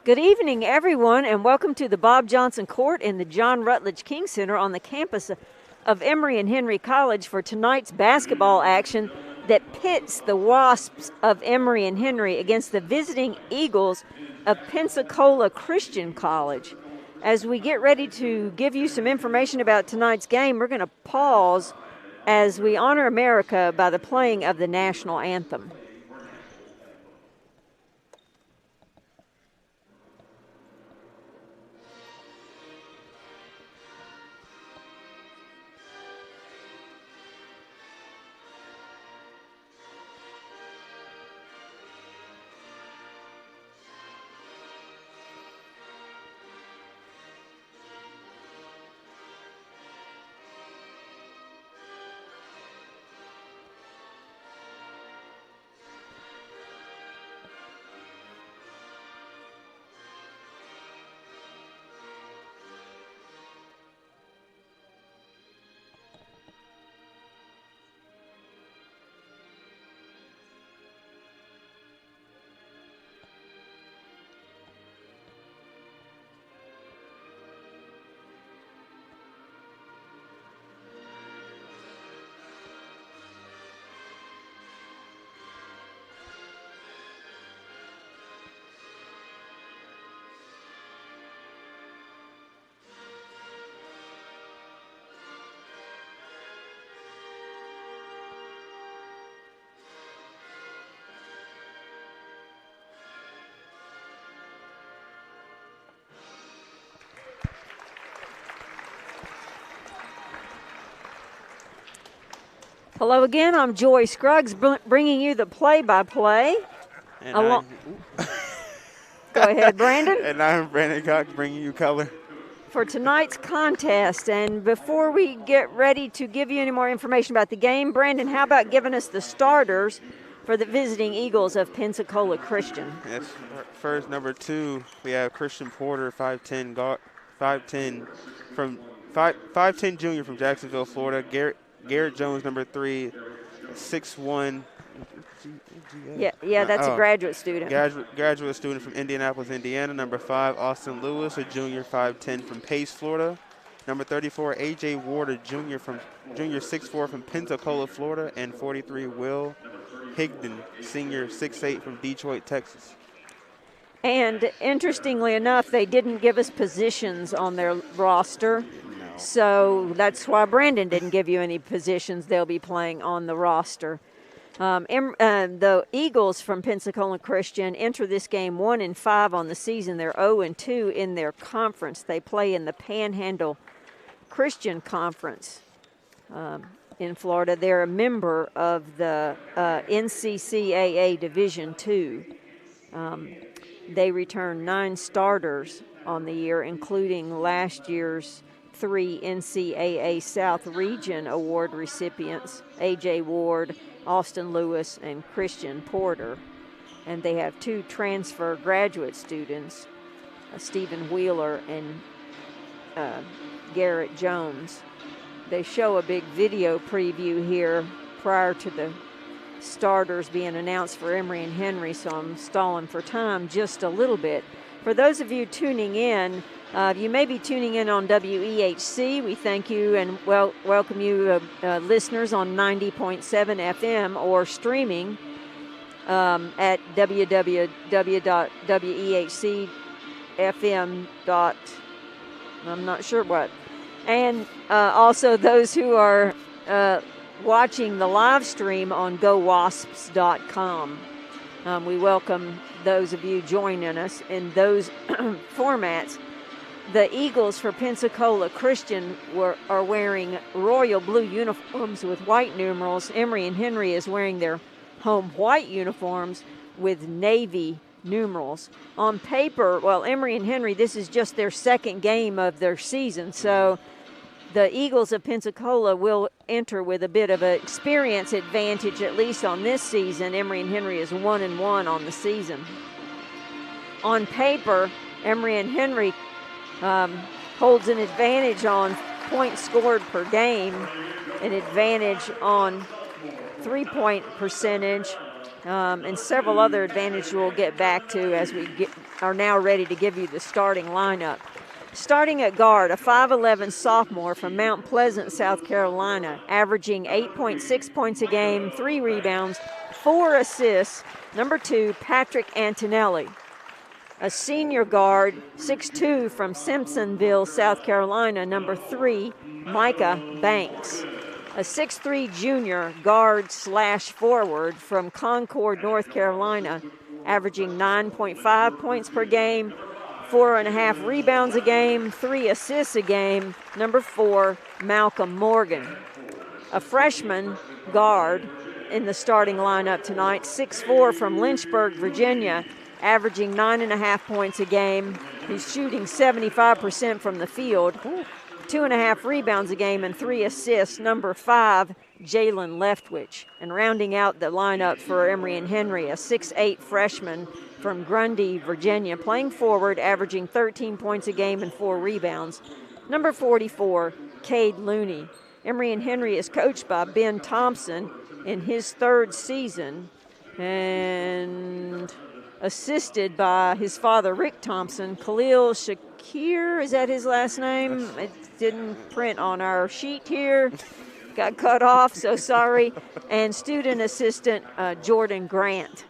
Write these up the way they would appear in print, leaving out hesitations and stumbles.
Good evening, everyone, and welcome to the Bob Johnson Court in the John Rutledge King Center on the campus of Emory and Henry College for tonight's basketball action that pits the Wasps of Emory and Henry against the visiting Eagles of Pensacola Christian College. As we get ready to give you some information about tonight's game, we're going to pause as we honor America by the playing of the national anthem. Hello again, I'm Joy Scruggs bringing you the play-by-play. Go ahead, Brandon. And I'm Brandon Cox bringing you color. For tonight's contest, and before we get ready to give you any more information about the game, Brandon, how about giving us the starters for the visiting Eagles of Pensacola Christian? Yes, first, number 2, we have Christian Porter, 5'10", 5'10" junior from Jacksonville, Florida. Garrett Jones, number 3, 6'1". Yeah, that's a graduate student. Graduate student from Indianapolis, Indiana. Number 5, Austin Lewis, a junior, 5'10", from Pace, Florida. Number 34, A.J. Ward, a junior 6'4", from Pensacola, Florida. And 43, Will Higdon, senior, 6'8", from Detroit, Texas. And interestingly enough, they didn't give us positions on their roster. So that's why Brandon didn't give you any positions they'll be playing on the roster. The Eagles from Pensacola Christian enter this game 1-5 on the season. They're 0-2 in their conference. They play in the Panhandle Christian Conference in Florida. They're a member of the NCCAA Division II. They return 9 starters on the year, including last year's 3 NCAA South Region Award recipients, A.J. Ward, Austin Lewis, and Christian Porter. And they have 2 transfer graduate students, Stephen Wheeler and Garrett Jones. They show a big video preview here prior to the starters being announced for Emory and Henry, so I'm stalling for time just a little bit. For those of you tuning in, you may be tuning in on WEHC. We thank you and welcome you listeners on 90.7 FM or streaming at www.wehcfm. I'm not sure what. And also those who are watching the live stream on gowasps.com. We welcome those of you joining us in those formats. The Eagles for Pensacola Christian are wearing royal blue uniforms with white numerals. Emory and Henry is wearing their home white uniforms with navy numerals. On paper, Emory and Henry, this is just their second game of their season, so the Eagles of Pensacola will enter with a bit of an experience advantage, at least on this season. Emory and Henry is 1-1 on the season. On paper, Emory and Henry holds an advantage on points scored per game, an advantage on three-point percentage, and several other advantages we'll get back to as we are now ready to give you the starting lineup. Starting at guard, a 5'11 sophomore from Mount Pleasant, South Carolina, averaging 8.6 points a game, 3 rebounds, 4 assists, number 2, Patrick Antonelli. A senior guard, 6'2 from Simpsonville, South Carolina, number 3, Micah Banks. A 6'3 junior guard/forward from Concord, North Carolina, averaging 9.5 points per game, 4.5 rebounds a game, 3 assists a game, number 4, Malcolm Morgan. A freshman guard in the starting lineup tonight, 6'4 from Lynchburg, Virginia, averaging 9.5 points a game. He's shooting 75% from the field, 2.5 rebounds a game, and 3 assists, number 5, Jalen Leftwich. And rounding out the lineup for Emory and Henry, a 6'8 freshman from Grundy, Virginia, playing forward, averaging 13 points a game and 4 rebounds, number 44, Cade Looney. Emory and Henry is coached by Ben Thompson in his 3rd season and assisted by his father, Rick Thompson. Khalil Shakir, is that his last name? It didn't print on our sheet here. Got cut off, so sorry. And student assistant Jordan Grant.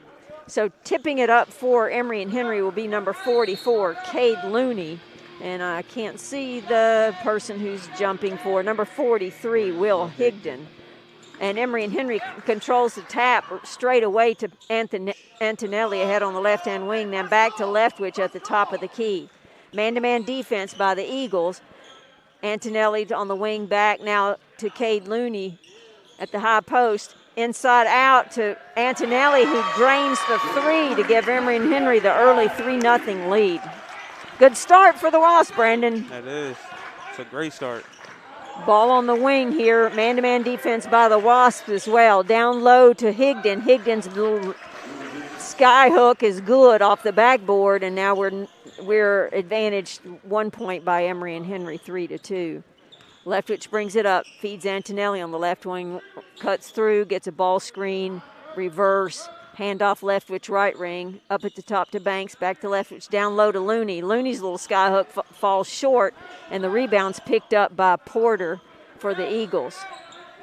So tipping it up for Emory and Henry will be number 44, Cade Looney. And I can't see the person who's jumping for number 43, Will Higdon. And Emory and Henry controls the tap straight away to Antonelli ahead on the left-hand wing, then back to Leftwich at the top of the key. Man-to-man defense by the Eagles. Antonelli on the wing back now to Cade Looney at the high post. Inside out to Antonelli, who drains the 3 to give Emory and Henry the early 3-0 lead. Good start for the Wasps, Brandon. That is. It's a great start. Ball on the wing here. Man-to-man defense by the Wasps as well. Down low to Higdon. Higdon's little sky hook is good off the backboard, and now we're advantaged 1 point by Emory and Henry, 3-2. Leftwich brings it up, feeds Antonelli on the left wing, cuts through, gets a ball screen, reverse, handoff Leftwich right ring, up at the top to Banks, back to Leftwich, down low to Looney. Looney's little skyhook falls short, and the rebound's picked up by Porter for the Eagles.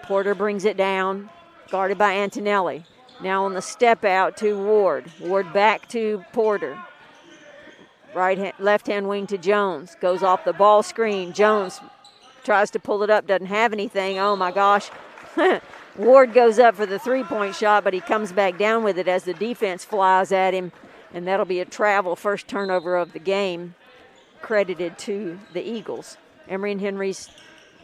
Porter brings it down, guarded by Antonelli. Now on the step out to Ward. Ward back to Porter. Left-hand wing to Jones. Goes off the ball screen. Jones tries to pull it up, doesn't have anything. Oh, my gosh. Ward goes up for the three-point shot, but he comes back down with it as the defense flies at him, and that'll be a travel first turnover of the game, credited to the Eagles. Emory and Henry's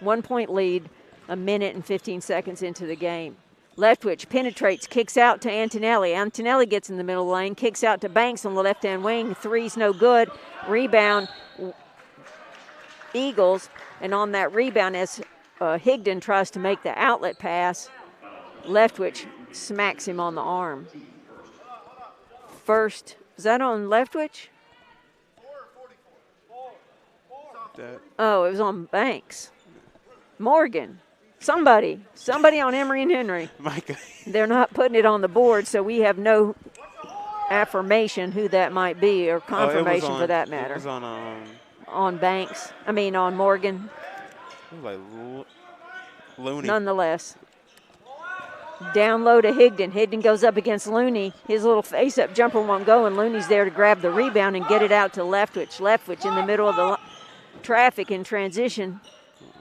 1 point lead, a minute and 15 seconds into the game. Leftwich penetrates, kicks out to Antonelli. Antonelli gets in the middle lane, kicks out to Banks on the left-hand wing. Three's no good. Rebound, Eagles. And on that rebound, as Higdon tries to make the outlet pass, Leftwich smacks him on the arm. First, is that on Leftwich? Oh, it was on Banks. Morgan. Somebody on Emory and Henry. Micah. They're not putting it on the board, so we have no affirmation who that might be or confirmation for that matter. It was on Banks. I mean, on Morgan. It was like Looney. Nonetheless. Down low to Higdon. Higdon goes up against Looney. His little face-up jumper won't go, and Looney's there to grab the rebound and get it out to Leftwich. Leftwich in the middle of the traffic in transition.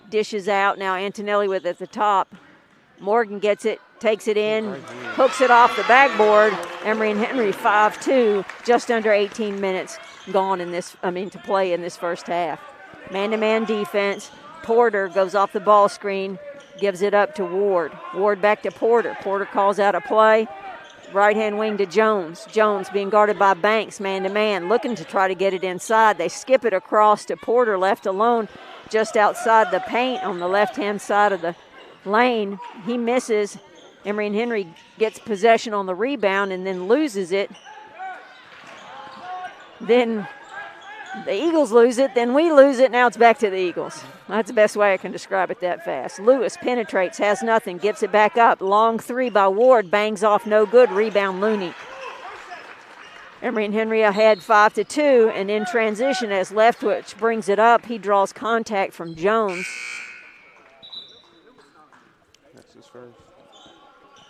Dishes out. Now Antonelli with it at the top. Morgan gets it, takes it in, hooks it off the backboard. Emory and Henry 5-2, just under 18 minutes gone to play in this first half. Man-to-man defense. Porter goes off the ball screen, gives it up to Ward. Ward back to Porter. Porter calls out a play. Right-hand wing to Jones. Jones being guarded by Banks, man-to-man, looking to try to get it inside. They skip it across to Porter, left alone just outside the paint on the left-hand side of the lane. He misses. Emory and Henry gets possession on the rebound and then loses it. Then The Eagles lose it, then we lose it, now it's back to the Eagles. That's the best way I can describe it that fast. Lewis penetrates, has nothing, gives it back up. Long three by Ward, bangs off, no good. Rebound Looney. Emory and Henry ahead 5-2, and in transition as Leftwich brings it up, he draws contact from Jones. That's his first.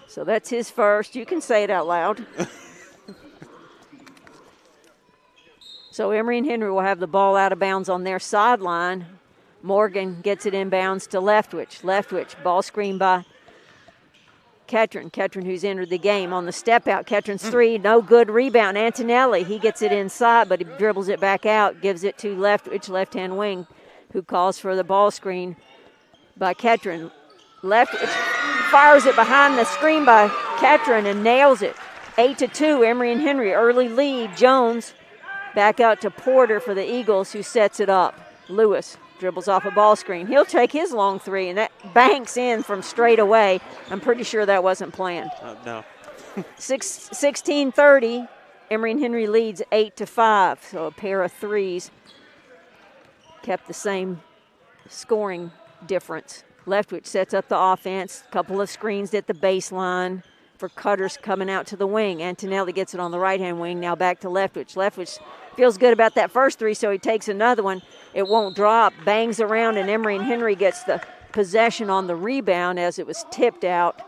So that's his first. You can say it out loud. So Emory and Henry will have the ball out of bounds on their sideline. Morgan gets it inbounds to Leftwich. Leftwich, ball screen by Ketron. Ketron, who's entered the game on the step out. Ketron's three, no good. Rebound. Antonelli, he gets it inside, but he dribbles it back out, gives it to Leftwich, left-hand wing, who calls for the ball screen by Ketron. Leftwich fires it behind the screen by Ketron and nails it. 8-2, Emory and Henry, early lead. Jones back out to Porter for the Eagles, who sets it up. Lewis dribbles off a ball screen. He'll take his long three, and that banks in from straight away. I'm pretty sure that wasn't planned. No. 16-30, Emory and Henry leads 8-5, so a pair of threes kept the same scoring difference. Leftwich sets up the offense, couple of screens at the baseline for Cutters coming out to the wing. Antonelli gets it on the right-hand wing, now back to Leftwich. Leftwich feels good about that first three, so he takes another one. It won't drop, bangs around, and Emory and Henry gets the possession on the rebound as it was tipped out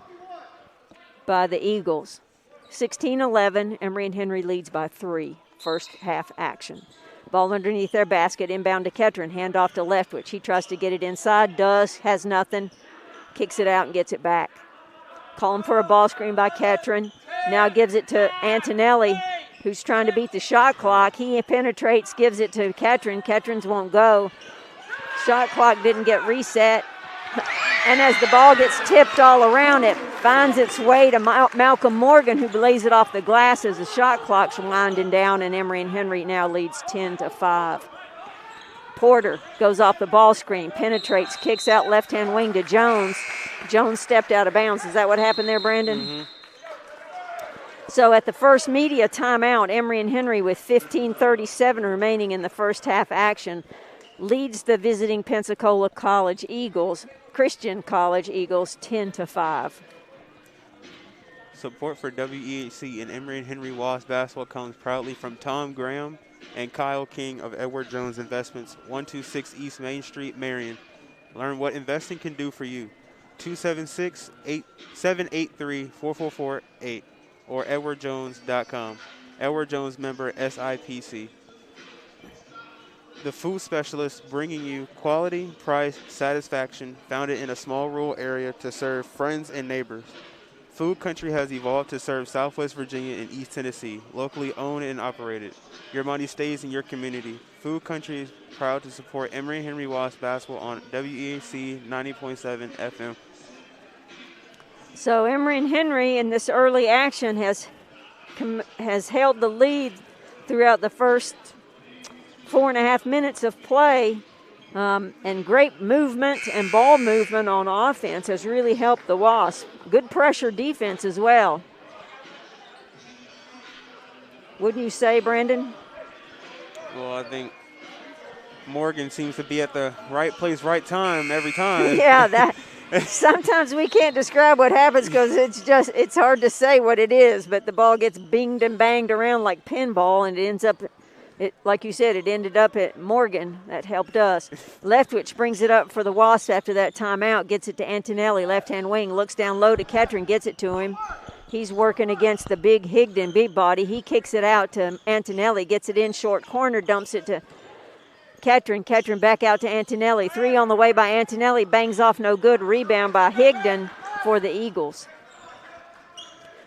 by the Eagles. 16-11, Emory and Henry leads by 3, first half action. Ball underneath their basket, inbound to Ketron, handoff to Leftwich. He tries to get it inside, does, has nothing, kicks it out and gets it back. Calling for a ball screen by Ketron. Now gives it to Antonelli, who's trying to beat the shot clock. He penetrates, gives it to Ketron. Ketron's won't go. Shot clock didn't get reset. And as the ball gets tipped all around, it finds its way to Malcolm Morgan, who lays it off the glass as the shot clock's winding down, and Emory and Henry now leads 10-5. Porter goes off the ball screen, penetrates, kicks out left-hand wing to Jones. Jones stepped out of bounds. Is that what happened there, Brandon? Mm-hmm. So at the first media timeout, Emory and Henry, with 15:37 remaining in the first half action, leads the visiting Pensacola College Eagles, Christian College Eagles, 10-5. Support for WEHC and Emory and Henry Wasp basketball comes proudly from Tom Graham and Kyle King of Edward Jones Investments, 126 East Main Street, Marion. Learn what investing can do for you. 276-783-4448 or edwardjones.com. Edward Jones member SIPC. The food specialist bringing you quality, price, satisfaction, founded in a small rural area to serve friends and neighbors. Food Country has evolved to serve Southwest Virginia and East Tennessee, locally owned and operated. Your money stays in your community. Food Country is proud to support Emory and Henry Wasp basketball on WEAC 90.7 FM. So Emory and Henry in this early action has held the lead throughout the first 4.5 minutes of play, and great movement and ball movement on offense has really helped the Wasps. Good pressure defense as well. Wouldn't you say, Brandon? Well, I think Morgan seems to be at the right place, right time every time. Yeah, that sometimes we can't describe what happens because it's hard to say what it is, but the ball gets binged and banged around like pinball, and it ends up, like you said, it ended up at Morgan. That helped us. Leftwich brings it up for the Wasps after that timeout, gets it to Antonelli, left-hand wing, looks down low to Ketron, gets it to him. He's working against the big Higdon big body. He kicks it out to Antonelli, gets it in short corner, dumps it to Ketron. Ketron back out to Antonelli. 3 on the way by Antonelli, bangs off, no good. Rebound by Higdon for the Eagles.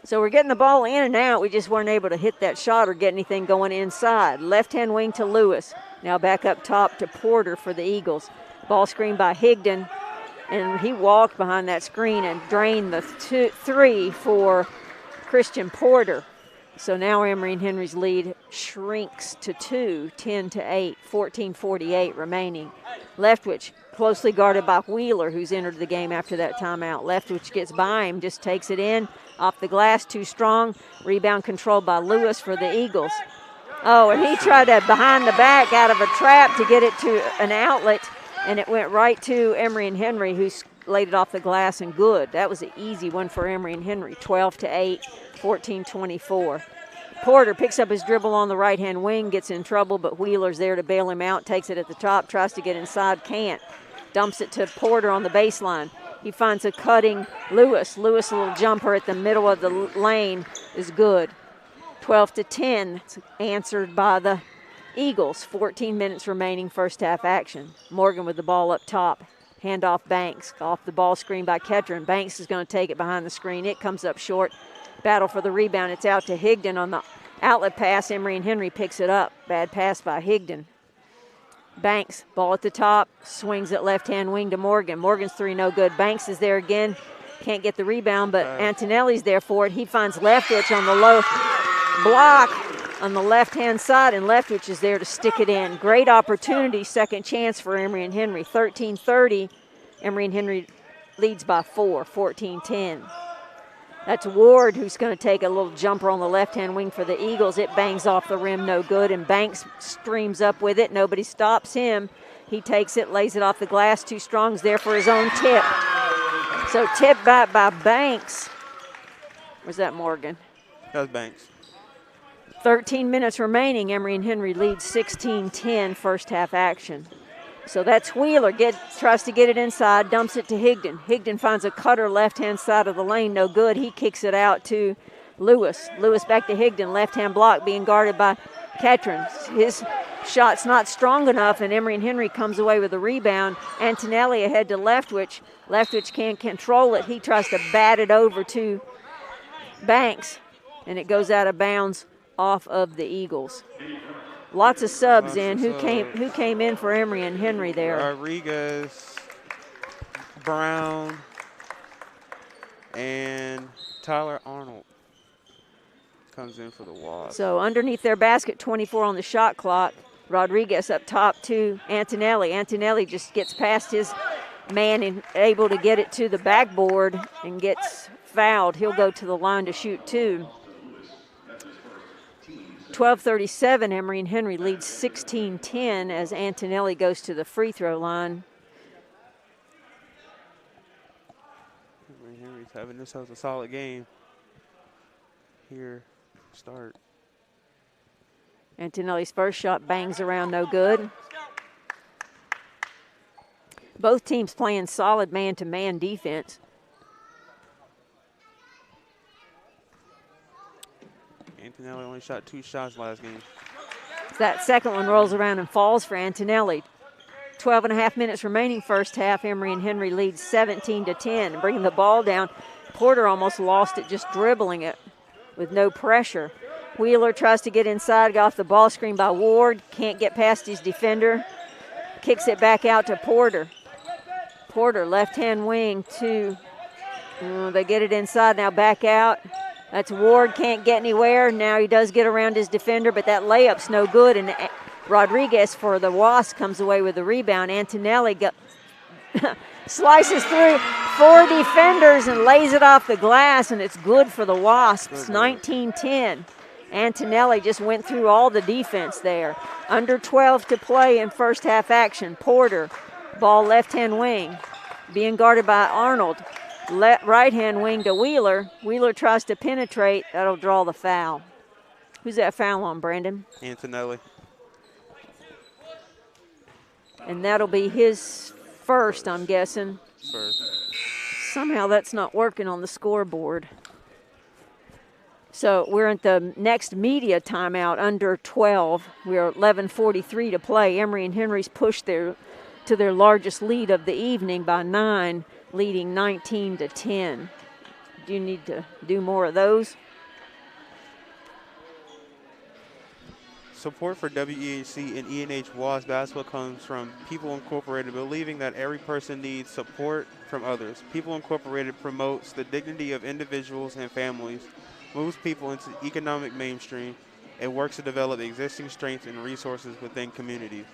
So we're getting the ball in and out. We just weren't able to hit that shot or get anything going inside. Left-hand wing to Lewis. Now back up top to Porter for the Eagles. Ball screen by Higdon. And he walked behind that screen and drained the 3 for Christian Porter. So now Emory and Henry's lead shrinks to 2, 10-8, 14:48 remaining. Leftwich closely guarded by Wheeler, who's entered the game after that timeout. Leftwich gets by him, just takes it in. Off the glass, too strong. Rebound controlled by Lewis for the Eagles. Oh, and he tried to behind the back out of a trap to get it to an outlet, and it went right to Emory and Henry, who laid it off the glass and good. That was an easy one for Emory and Henry, 12-8, 14-24. Porter picks up his dribble on the right-hand wing, gets in trouble, but Wheeler's there to bail him out, takes it at the top, tries to get inside, can't. Dumps it to Porter on the baseline. He finds a cutting Lewis. Lewis, a little jumper at the middle of the lane is good. 12-10, it's answered by the Eagles. 14 minutes remaining, first half action. Morgan with the ball up top. Handoff Banks, off the ball screen by Ketron. Banks is going to take it behind the screen. It comes up short. Battle for the rebound. It's out to Higdon on the outlet pass. Emory and Henry picks it up. Bad pass by Higdon. Banks, ball at the top, swings it left-hand wing to Morgan. Morgan's three, no good. Banks is there again. Can't get the rebound, but Antonelli's there for it. He finds Leftwich on the low block on the left-hand side, and Leftwich is there to stick it in. Great opportunity, second chance for Emory and Henry. 13-30, Emory and Henry leads by 4, 14-10. That's Ward, who's going to take a little jumper on the left-hand wing for the Eagles. It bangs off the rim, no good, and Banks streams up with it. Nobody stops him. He takes it, lays it off the glass. Too Strong's there for his own tip. So tip back by Banks. Was that Morgan? That was Banks. 13 minutes remaining. Emory and Henry lead 16-10 first half action. So that's Wheeler, tries to get it inside, dumps it to Higdon. Higdon finds a cutter left-hand side of the lane, no good. He kicks it out to Lewis. Lewis back to Higdon, left-hand block being guarded by Ketron. His shot's not strong enough, and Emory and Henry comes away with a rebound. Antonelli ahead to Leftwich. Leftwich can't control it. He tries to bat it over to Banks, and it goes out of bounds off of the Eagles. Lots of subs in. Who came in for Emory and Henry there? Rodriguez, Brown, and Tyler Arnold comes in for the Wasps. So underneath their basket, 24 on the shot clock. Rodriguez up top to Antonelli. Antonelli just gets past his man and able to get it to the backboard and gets fouled. He'll go to the line to shoot two. 12:37, Emory and Henry leads 16-10 as Antonelli goes to the free throw line. Emory and Henry's having this as a solid game here. Start. Antonelli's first shot bangs around, no good. Both teams playing solid man-to-man defense. Antonelli only shot 2 shots last game. That second one rolls around and falls for Antonelli. 12.5 minutes remaining first half. Emory and Henry leads 17-10. And bringing the ball down, Porter almost lost it just dribbling it with no pressure. Wheeler tries to get inside, got off the ball screen by Ward. Can't get past his defender. Kicks it back out to Porter. Porter, left-hand wing to, they get it inside, now back out. That's Ward, can't get anywhere. Now he does get around his defender, but that layup's no good. And Rodriguez for the Wasps comes away with the rebound. Antonelli slices through 4 defenders and lays it off the glass, and it's good for the Wasps, 19-10. Antonelli just went through all the defense there. Under 12 to play in first half action. Porter, ball left-hand wing, being guarded by Arnold. Right-hand wing to Wheeler. Wheeler tries to penetrate. That'll draw the foul. Who's that foul on, Brandon? Antonelli. And that'll be his first, I'm guessing. First. Somehow that's not working on the scoreboard. So we're at the next media timeout, under 12. We're 11:43 to play. Emory and Henry's pushed to their largest lead of the evening by 9. Leading 19-10. Do you need to do more of those? Support for WEHC and ENH Wasp basketball comes from People Incorporated, believing that every person needs support from others. People Incorporated promotes the dignity of individuals and families, moves people into economic mainstream, and works to develop existing strengths and resources within communities.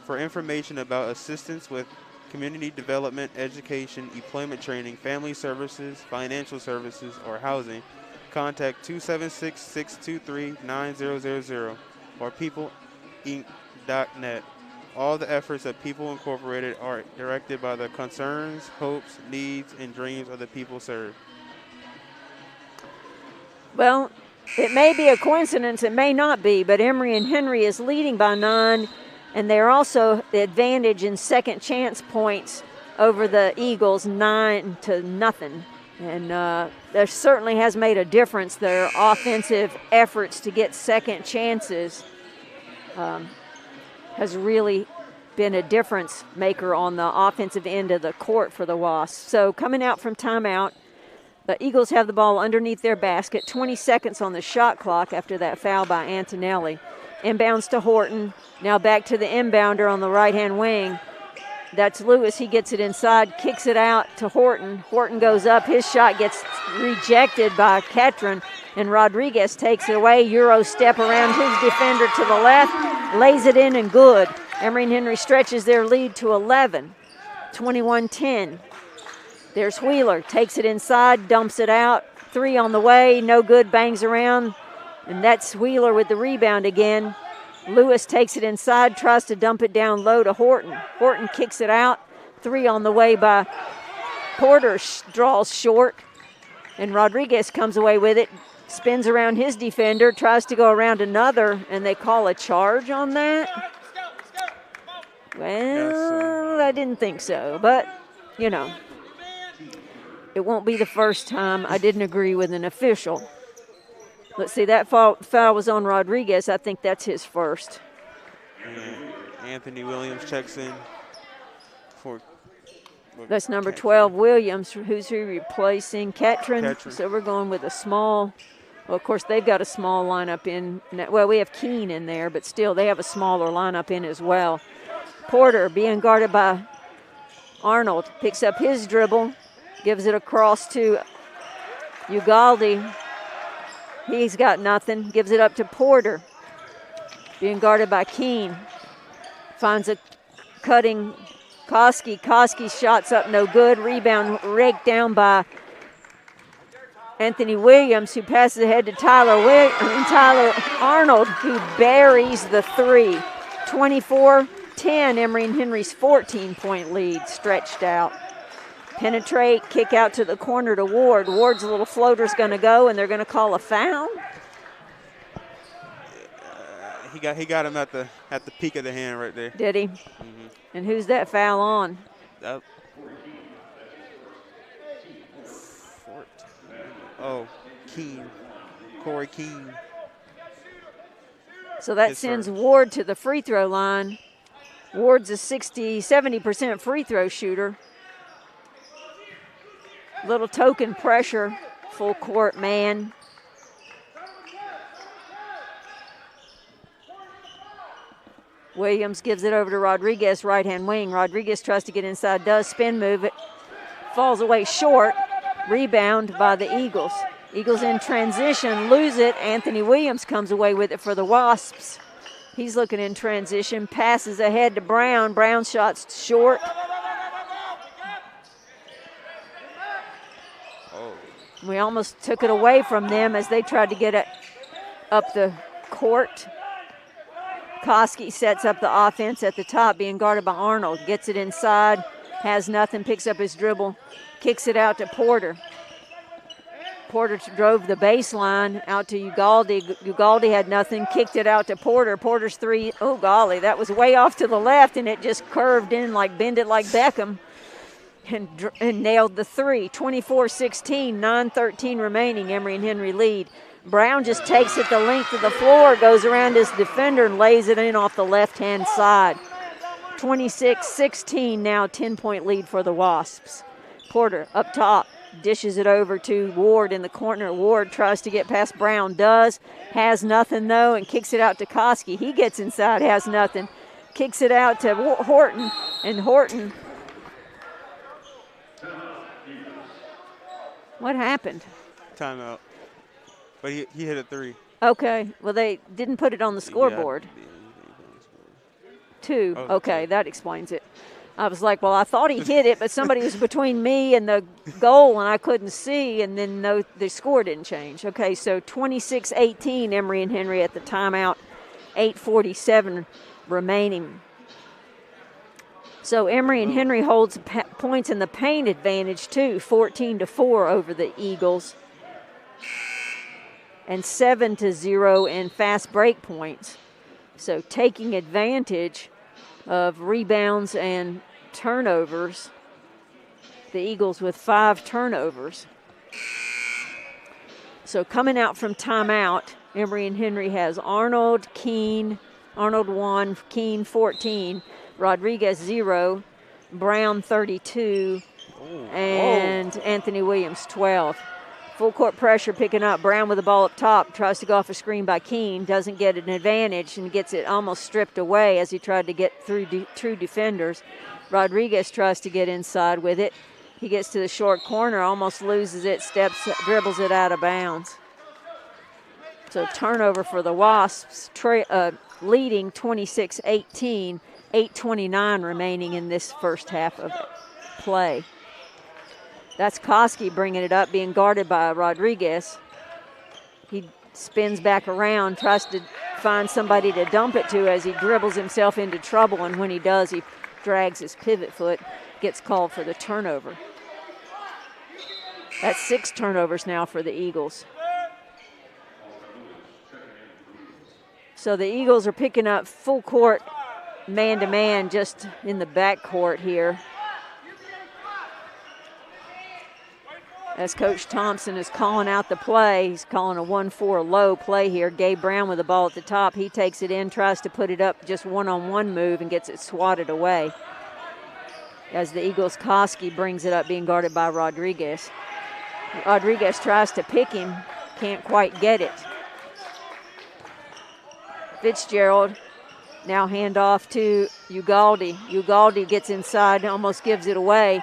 For information about assistance with community development, education, employment training, family services, financial services, or housing, contact 276-623-9000. or peopleinc.net. All the efforts of People Incorporated are directed by the concerns, hopes, needs, and dreams of the people served. Well, it may be a coincidence, it may not be, but Emory and Henry is leading by 9, and they're also the advantage in second chance points over the Eagles, 9-0. And that certainly has made a difference. Their offensive efforts to get second chances has really been a difference maker on the offensive end of the court for the Wasps. So coming out from timeout, the Eagles have the ball underneath their basket, 20 seconds on the shot clock after that foul by Antonelli. Inbounds to Horton. Now back to the inbounder on the right-hand wing. That's Lewis. He gets it inside, kicks it out to Horton. Horton goes up. His shot gets rejected by Ketron, and Rodriguez takes it away. Euro step around his defender to the left, lays it in, and good. Emory and Henry stretches their lead to 11, 21-10. There's Wheeler, takes it inside, dumps it out. 3 on the way, no good, bangs around. And that's Wheeler with the rebound again. Lewis takes it inside, tries to dump it down low to Horton. Horton kicks it out. 3 on the way by Porter, draws short. And Rodriguez comes away with it, spins around his defender, tries to go around another, and they call a charge on that. Well, I didn't think so, but, you know, it won't be the first time I didn't agree with an official. Let's see, that foul was on Rodriguez. I think that's his first. And Anthony Williams checks in for. That's number 12, Williams, who's replacing Ketron. So we're going with a small. Well, of course, they've got a small lineup in. Well, we have Keene in there, but still, they have a smaller lineup in as well. Porter being guarded by Arnold. Picks up his dribble, gives it across to Ugalde. He's got nothing. Gives it up to Porter. Being guarded by Keene. Finds a cutting Koski. Koski's shot's up no good. Rebound raked down by Anthony Williams, who passes ahead to Tyler Arnold, who buries the 3. 24-10, Emory and Henry's 14-point lead stretched out. Penetrate, kick out to the corner to Ward. Ward's little floater's going to go, and they're going to call a foul. He got him at the peak of the hand right there. Did he? Mm-hmm. And who's that foul on? Keene. Corey Keene. So that sends Ward to the free throw line. Ward's a 70% free throw shooter. Little token pressure, full court man. Williams gives it over to Rodriguez, right-hand wing. Rodriguez tries to get inside, does spin move it, falls away short. Rebound by the Eagles. Eagles in transition, lose it. Anthony Williams comes away with it for the Wasps. He's looking in transition, passes ahead to Brown. Brown shot's short. We almost took it away from them as they tried to get it up the court. Koski sets up the offense at the top, being guarded by Arnold. Gets it inside, has nothing, picks up his dribble, kicks it out to Porter. Porter drove the baseline out to Ugalde. Ugalde had nothing, kicked it out to Porter. Porter's 3, oh golly, that was way off to the left, and it just curved in like, bended like Beckham. And nailed the 3. 24-16, 9:13 remaining. Emory and Henry lead. Brown just takes it the length of the floor, goes around his defender and lays it in off the left-hand side. 26-16 now, 10-point lead for the Wasps. Porter up top, dishes it over to Ward in the corner. Ward tries to get past Brown, does. Has nothing though, and kicks it out to Koski. He gets inside, has nothing. Kicks it out to Horton, and Horton. What happened? Timeout. But he hit a 3. Okay. Well, they didn't put it on the scoreboard. Yeah. 2. Okay, that explains it. I was like, well, I thought he hit it, but somebody was between me and the goal, and I couldn't see, and then the score didn't change. Okay, so 26-18, Emory and Henry at the timeout. 8:47 remaining. So Emory and Henry holds points in the paint advantage too, 14-4 over the Eagles, and 7-0 in fast break points. So taking advantage of rebounds and turnovers. The Eagles with 5 turnovers. So coming out from timeout, Emory and Henry has Arnold 1, Keene 14, Rodriguez 0, Brown 32, and Anthony Williams 12. Full court pressure picking up. Brown with the ball up top, tries to go off a screen by Keene, doesn't get an advantage and gets it almost stripped away as he tried to get through true defenders. Rodriguez tries to get inside with it. He gets to the short corner, almost loses it, dribbles it out of bounds. So turnover for the Wasps, leading 26-18, 8:29 remaining in this first half of play. That's Koski bringing it up, being guarded by Rodriguez. He spins back around, tries to find somebody to dump it to as he dribbles himself into trouble, and when he does, he drags his pivot foot, gets called for the turnover. That's 6 turnovers now for the Eagles. So the Eagles are picking up full court man-to-man just in the backcourt here. As Coach Thompson is calling out the play, he's calling a 1-4 low play here. Gabe Brown with the ball at the top. He takes it in, tries to put it up, just one-on-one move, and gets it swatted away. As the Eagles, Koski brings it up, being guarded by Rodriguez. Rodriguez tries to pick him, can't quite get it. Fitzgerald now hand off to Ugalde. Ugalde gets inside, almost gives it away.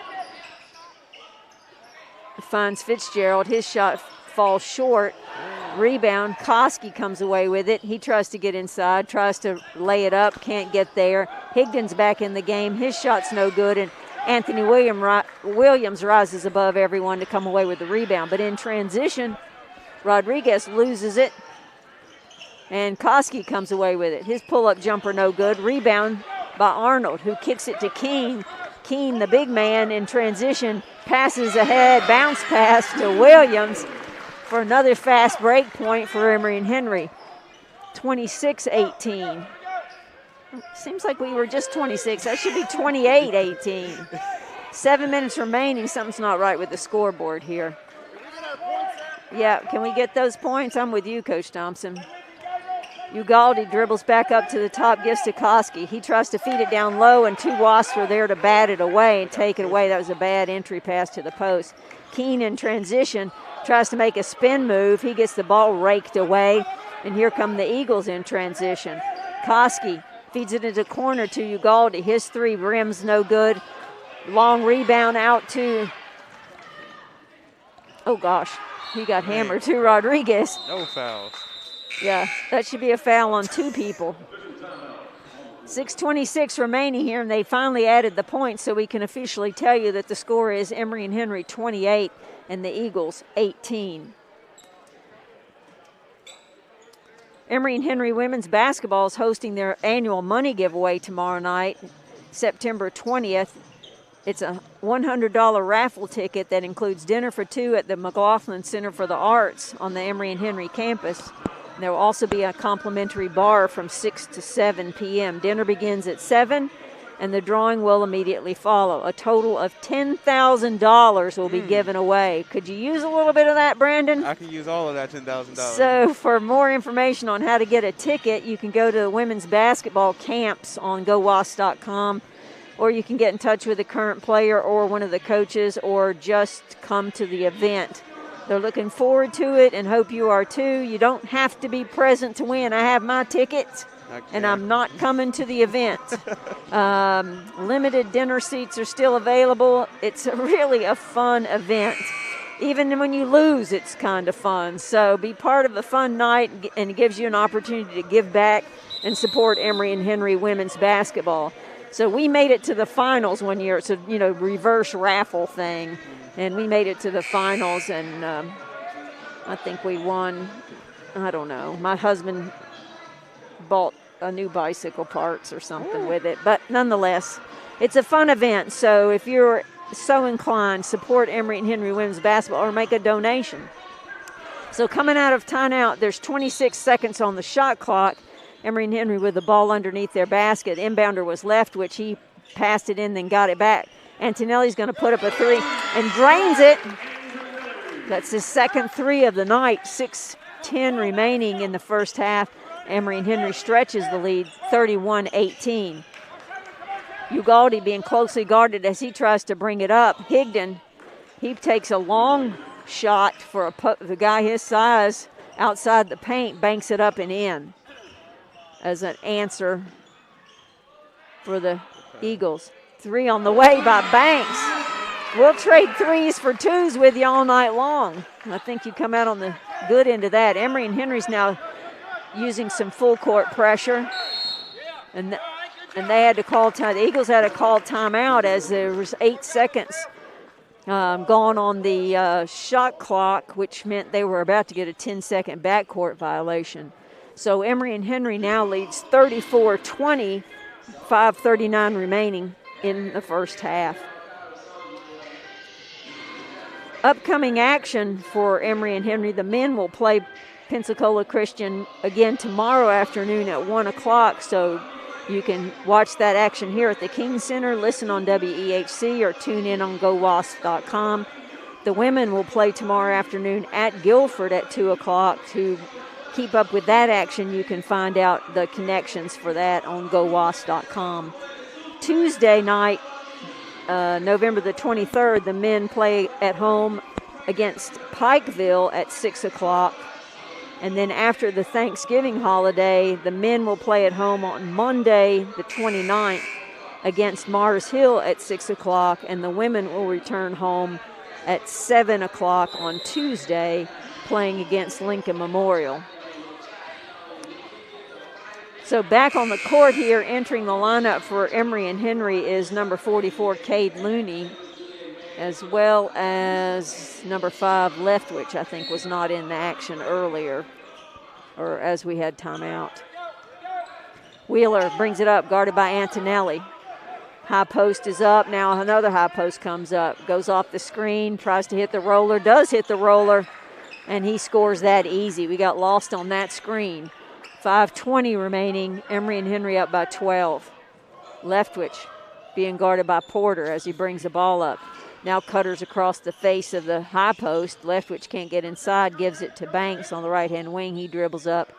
Finds Fitzgerald. His shot falls short. Rebound. Koski comes away with it. He tries to get inside, tries to lay it up, can't get there. Higdon's back in the game. His shot's no good, and Anthony Williams rises above everyone to come away with the rebound. But in transition, Rodriguez loses it, and Koski comes away with it. His pull-up jumper no good. Rebound by Arnold, who kicks it to Keene. Keene, the big man, in transition, passes ahead, bounce pass to Williams for another fast break point for Emory and Henry. 26-18. Seems like we were just 26. That should be 28-18. 7 minutes remaining. Something's not right with the scoreboard here. Yeah, can we get those points? I'm with you, Coach Thompson. Ugalde dribbles back up to the top, gives to Koski. He tries to feed it down low, and 2 Wasps are there to bat it away and take it away. That was a bad entry pass to the post. Keene in transition tries to make a spin move. He gets the ball raked away, and here come the Eagles in transition. Koski feeds it into corner to Ugalde. His 3 rims no good. Long rebound out to, oh gosh, he got hammered to Rodriguez. No fouls. Yeah, that should be a foul on 2 people. 6:26 remaining here, and they finally added the points, so we can officially tell you that the score is Emory and Henry 28 and the Eagles 18. Emory and Henry women's basketball is hosting their annual money giveaway tomorrow night, September 20th. It's a $100 raffle ticket that includes dinner for 2 at the McLaughlin Center for the Arts on the Emory and Henry campus. There will also be a complimentary bar from 6 to 7 p.m. Dinner begins at 7, and the drawing will immediately follow. A total of $10,000 will be given away. Could you use a little bit of that, Brandon? I can use all of that $10,000. So for more information on how to get a ticket, you can go to the women's basketball camps on GoWasps.com, or you can get in touch with the current player or one of the coaches, or just come to the event. They're looking forward to it and hope you are too. You don't have to be present to win. I have my tickets, and I'm not coming to the event. Limited dinner seats are still available. It's really a fun event. Even when you lose, it's kind of fun. So be part of a fun night, and it gives you an opportunity to give back and support Emory and Henry women's basketball. So we made it to the finals one year. It's a reverse raffle thing. And we made it to the finals, and I think we won. I don't know. My husband bought a new bicycle parts or something with it. But nonetheless, it's a fun event. So if you're so inclined, support Emory and Henry women's basketball or make a donation. So coming out of timeout, there's 26 seconds on the shot clock. Emory and Henry with the ball underneath their basket. Inbounder was Leftwich. He passed it in, then got it back. Antonelli's going to put up a three and drains it. That's his second three of the night. 6:10 remaining in the first half. Emory and Henry stretches the lead, 31-18. Ugaldi being closely guarded as he tries to bring it up. Higdon, he takes a long shot for the guy his size outside the paint, banks it up and in as an answer for the Eagles. Three on the way by Banks. We'll trade threes for twos with you all night long. I think you come out on the good end of that. Emory and Henry's now using some full court pressure. And they had to call time. The Eagles had to call timeout as there was 8 seconds gone on the shot clock, which meant they were about to get a 10-second backcourt violation. So Emory and Henry now leads 34-20, 5:39 remaining in the first half. Upcoming action for Emory and Henry, the men will play Pensacola Christian again tomorrow afternoon at 1 o'clock, so you can watch that action here at the King Center, listen on WEHC, or tune in on GoWasp.com. The women will play tomorrow afternoon at Guilford at 2 o'clock. To keep up with that action, you can find out the connections for that on GoWasp.com. Tuesday night, November the 23rd, the men play at home against Pikeville at 6 o'clock. And then after the Thanksgiving holiday, the men will play at home on Monday the 29th against Mars Hill at 6 o'clock. And the women will return home at 7 o'clock on Tuesday, playing against Lincoln Memorial. So back on the court here, entering the lineup for Emory and Henry is number 44, Cade Looney, as well as number 5, Leftwich, I think was not in the action earlier, or as we had timeout. Wheeler brings it up, guarded by Antonelli. High post is up, now another high post comes up, goes off the screen, tries to hit the roller, does hit the roller, and he scores that easy. We got lost on that screen. 5:20 remaining, Emory and Henry up by 12. Leftwich being guarded by Porter as he brings the ball up. Now cutters across the face of the high post. Leftwich can't get inside, gives it to Banks on the right-hand wing. He dribbles up.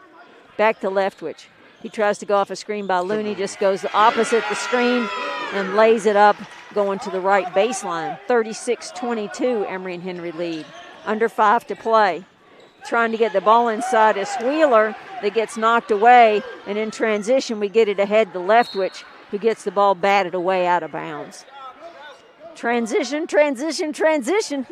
Back to Leftwich. He tries to go off a screen by Looney, just goes opposite the screen and lays it up, going to the right baseline. 36-22, Emory and Henry lead. Under 5 to play. Trying to get the ball inside is Wheeler that gets knocked away, and in transition we get it ahead to Leftwich, who gets the ball batted away out of bounds. Transition, transition, transition.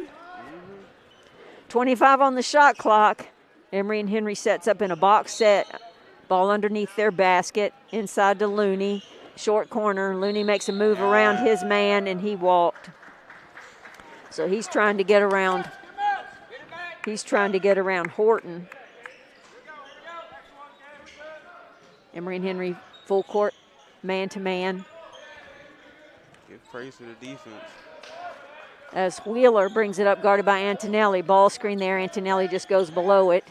25 on the shot clock. Emory and Henry sets up in a box set. Ball underneath their basket, inside to Looney. Short corner, Looney makes a move around his man, and he walked. So he's trying to get around. He's trying to get around Horton. Emory and Henry full court, man-to-man. Give praise to the defense. As Wheeler brings it up, guarded by Antonelli. Ball screen there, Antonelli just goes below it.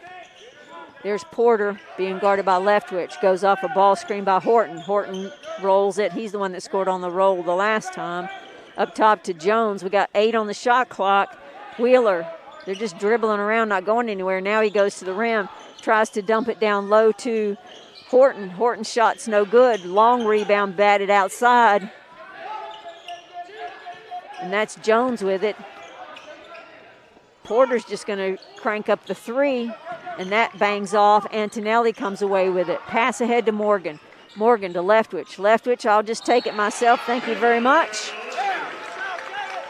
There's Porter being guarded by Leftwich. Goes off a ball screen by Horton. Horton rolls it. He's the one that scored on the roll the last time. Up top to Jones. We got 8 on the shot clock. Wheeler, they're just dribbling around, not going anywhere. Now he goes to the rim, tries to dump it down low to Horton. Horton's shot's no good. Long rebound batted outside. And that's Jones with it. Porter's just going to crank up the 3, and that bangs off. Antonelli comes away with it. Pass ahead to Morgan. Morgan to Leftwich. Leftwich, I'll just take it myself. Thank you very much.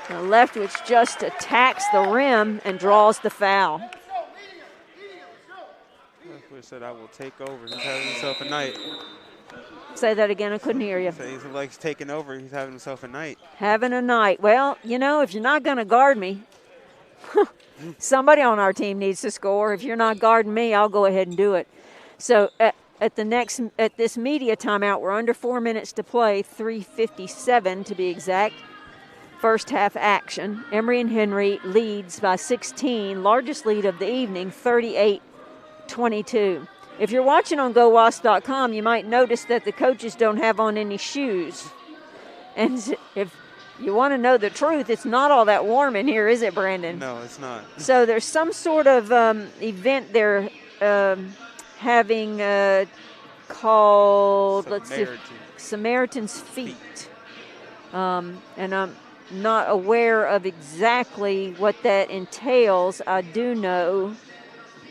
Now Leftwich just attacks the rim and draws the foul. Leftwich said, I will take over. He's having himself a night. Say that again, I couldn't hear you. He's like he's taking over. He's having himself a night. Having a night. Well, you know, if you're not going to guard me, somebody on our team needs to score. If you're not guarding me, I'll go ahead and do it. So at this media timeout, we're under 4 minutes to play, 3:57 to be exact. First half action. Emory and Henry leads by 16, largest lead of the evening, 38-22. If you're watching on GoWasp.com, you might notice that the coaches don't have on any shoes. And if you want to know the truth, it's not all that warm in here, is it, Brandon? No, it's not. So there's some sort of event they're having called, Samaritan's Feet. And I'm not aware of exactly what that entails. I do know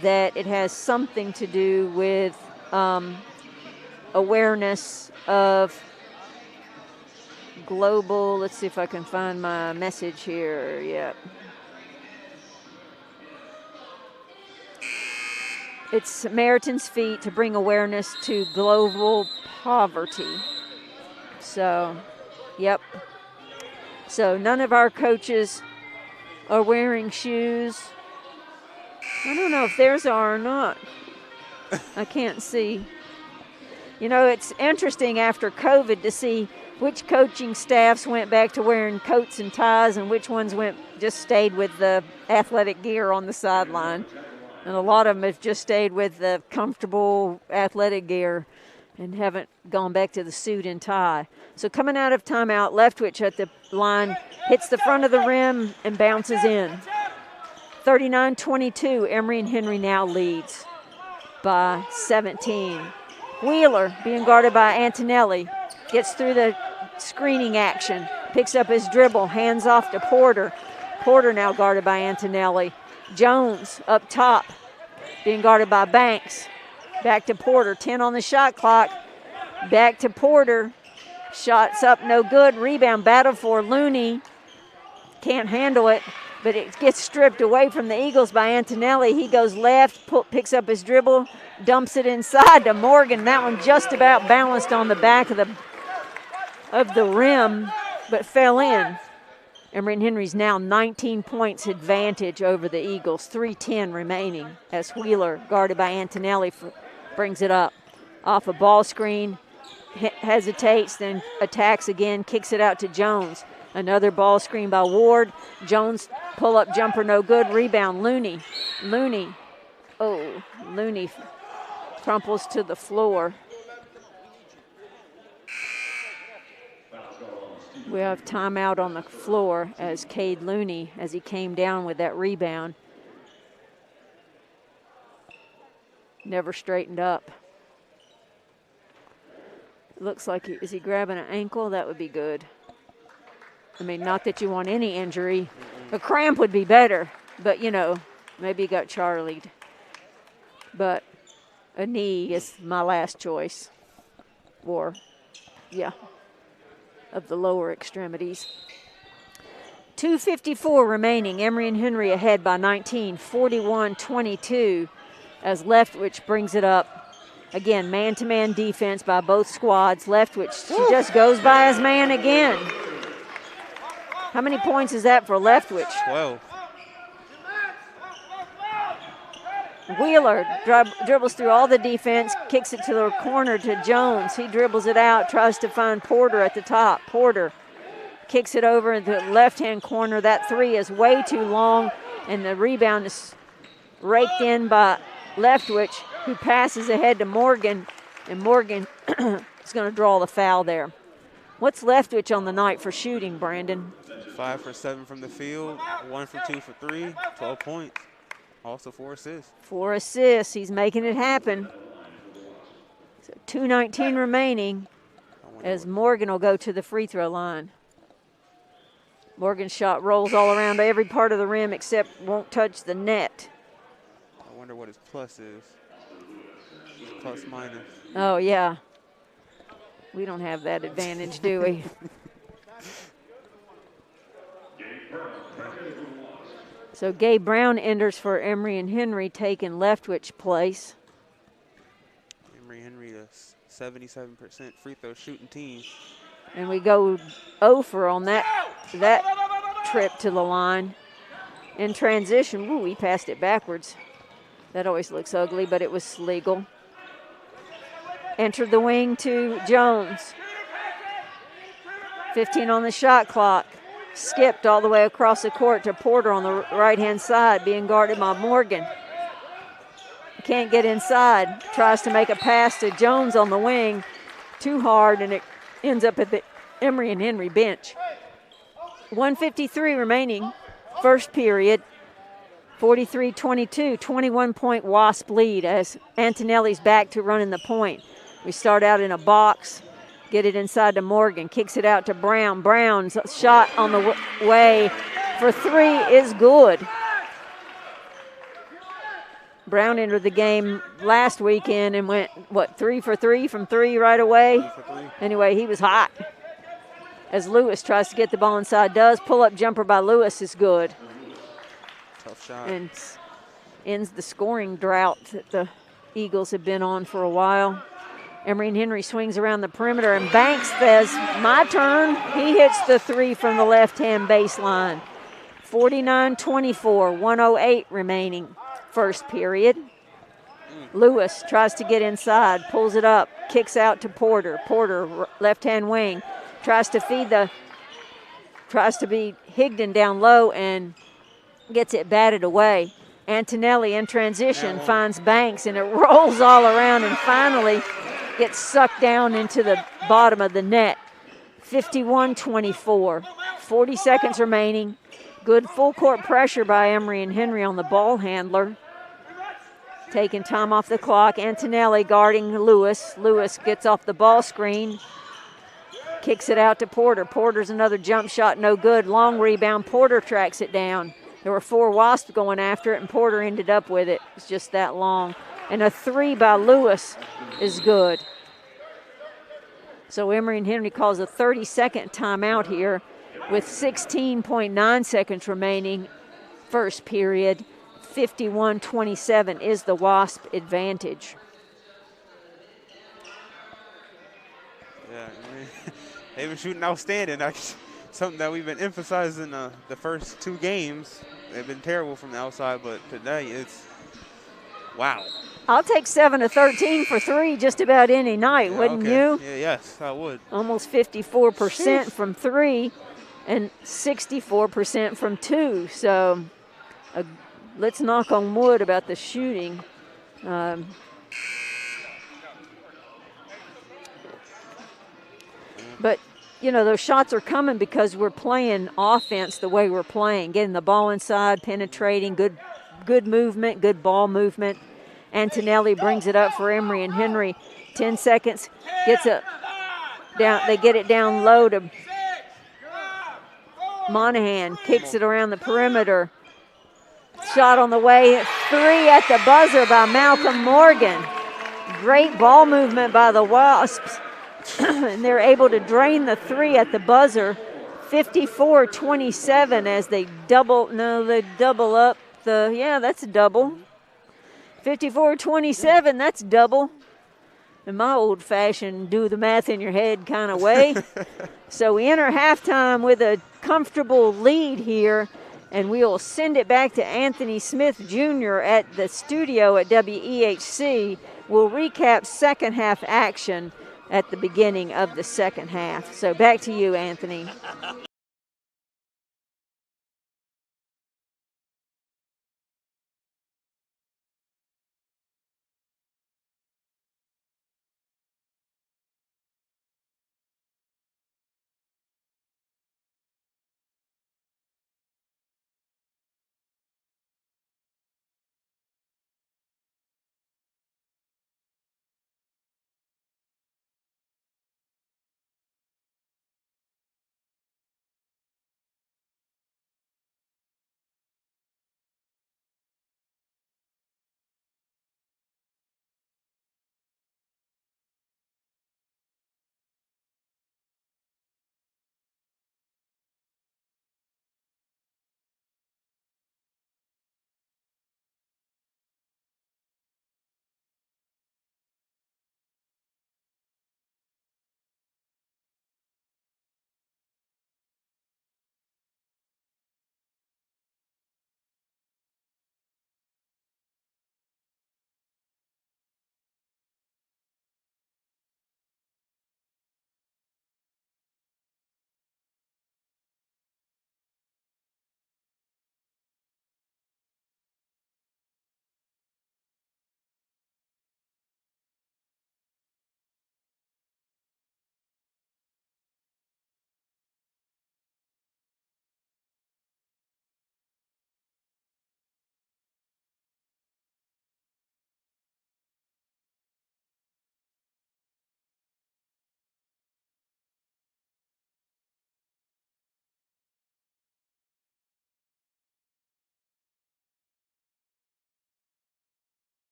that it has something to do with awareness of global, let's see if I can find my message here. Yep. It's Samaritan's Feet to bring awareness to global poverty. So, yep. So none of our coaches are wearing shoes. I don't know if theirs are or not. I can't see. You know, it's interesting after COVID to see which coaching staffs went back to wearing coats and ties and which ones just stayed with the athletic gear on the sideline. And a lot of them have just stayed with the comfortable athletic gear and haven't gone back to the suit and tie. So coming out of timeout, Leftwich at the line hits the front of the rim and bounces in. 39-22, Emory and Henry now leads by 17. Wheeler being guarded by Antonelli, gets through the screening action, picks up his dribble, hands off to Porter. Porter now guarded by Antonelli. Jones up top, being guarded by Banks. Back to Porter, 10 on the shot clock. Back to Porter. Shots up, no good. Rebound battle for Looney. Can't handle it, but it gets stripped away from the Eagles by Antonelli. He goes left, picks up his dribble, dumps it inside to Morgan. That one just about balanced on the back of the rim, but fell in. Emory and Henry's now 19 points advantage over the Eagles, 3:10 remaining as Wheeler, guarded by Antonelli, brings it up. Off a ball screen, hesitates, then attacks again, kicks it out to Jones. Another ball screen by Ward. Jones, pull-up jumper, no good. Rebound, Looney. Looney crumples to the floor. We have timeout on the floor as Cade Looney, as he came down with that rebound, never straightened up. Looks like is he grabbing an ankle? That would be good. I mean, not that you want any injury. A cramp would be better, but, you know, maybe he got Charlied. But a knee is my last choice. Or, yeah, of the lower extremities. 2:54 remaining. Emory and Henry ahead by 19, 41-22, as Leftwich brings it up. Again, man-to-man defense by both squads. Leftwich, he just goes by his man again. How many points is that for Leftwich? 12. Wheeler dribbles through all the defense, kicks it to the corner to Jones. He dribbles it out, tries to find Porter at the top. Porter kicks it over into the left-hand corner. That three is way too long, and the rebound is raked in by Leftwich, who passes ahead to Morgan, and Morgan is going to draw the foul there. What's Leftwich on the night for shooting, Brandon? 5 for 7 from the field, 1 for 2 for 3, 12 points. Also 4 assists. 4 assists. He's making it happen. So 2:19 remaining as Morgan will go to the free throw line. Morgan's shot rolls all around every part of the rim except won't touch the net. I wonder what his plus is. Plus minus. Oh, yeah. We don't have that advantage, do we? So Gabe Brown enters for Emory and Henry, taking Leftwich place. Emory Henry, a 77% free throw shooting team. And we go over on that trip to the line. In transition, ooh, he passed it backwards. That always looks ugly, but it was legal. entered the wing to Jones. 15 on the shot clock. Skipped all the way across the court to Porter on the right-hand side, being guarded by Morgan. Can't get inside. Tries to make a pass to Jones on the wing. Too hard, and it ends up at the Emory and Henry bench. 1:53 remaining, first period. 43-22, 21-point Wasp lead as Antonelli's back to running the point. We start out in a box, get it inside to Morgan, kicks it out to Brown. Brown's shot on the way for three is good. Brown entered the game last weekend and went, 3 for 3 from three right away? Anyway, he was hot. As Lewis tries to get the ball inside, does. Pull-up jumper by Lewis is good. Tough shot. And ends the scoring drought that the Eagles have been on for a while. Emory and Henry swings around the perimeter, and Banks says, my turn. He hits the three from the left-hand baseline. 49-24, 1:08 remaining, first period. Lewis tries to get inside, pulls it up, kicks out to Porter. Porter, left-hand wing, tries to be Higdon down low and gets it batted away. Antonelli in transition finds Banks, and it rolls all around and finally gets sucked down into the bottom of the net. 51-24, 40 seconds remaining. Good full court pressure by Emory and Henry on the ball handler. Taking time off the clock. Antonelli guarding Lewis. Lewis gets off the ball screen. Kicks it out to Porter. Porter's another jump shot, no good. Long rebound. Porter tracks it down. There were 4 Wasps going after it, and Porter ended up with it. It's just that long. And a three by Lewis is good. So Emory and Henry calls a 30-second timeout here with 16.9 seconds remaining, first period. 51-27 is the Wasp advantage. Yeah, they've been shooting outstanding. Something that we've been emphasizing the first 2 games. They've been terrible from the outside, but today it's wow. I'll take 7 of 13 for 3 just about any night, wouldn't you? Yeah, yes, I would. Almost 54% from 3 and 64% from 2. So let's knock on wood about the shooting. But, you know, those shots are coming because we're playing offense the way we're playing, getting the ball inside, penetrating, good movement, good ball movement. Antonelli brings it up for Emory and Henry. 10 seconds, gets it down. They get it down low to Monahan, kicks it around the perimeter. Shot on the way, 3 at the buzzer by Malcolm Morgan. Great ball movement by the Wasps. And they're able to drain the 3 at the buzzer. 54-27 as they double up that's a double. 54-27, that's double. In my old-fashioned do the math in your head kind of way. So we enter halftime with a comfortable lead here, and we'll send it back to Anthony Smith Jr. at the studio at WEHC. We'll recap second half action at the beginning of the second half. So back to you, Anthony.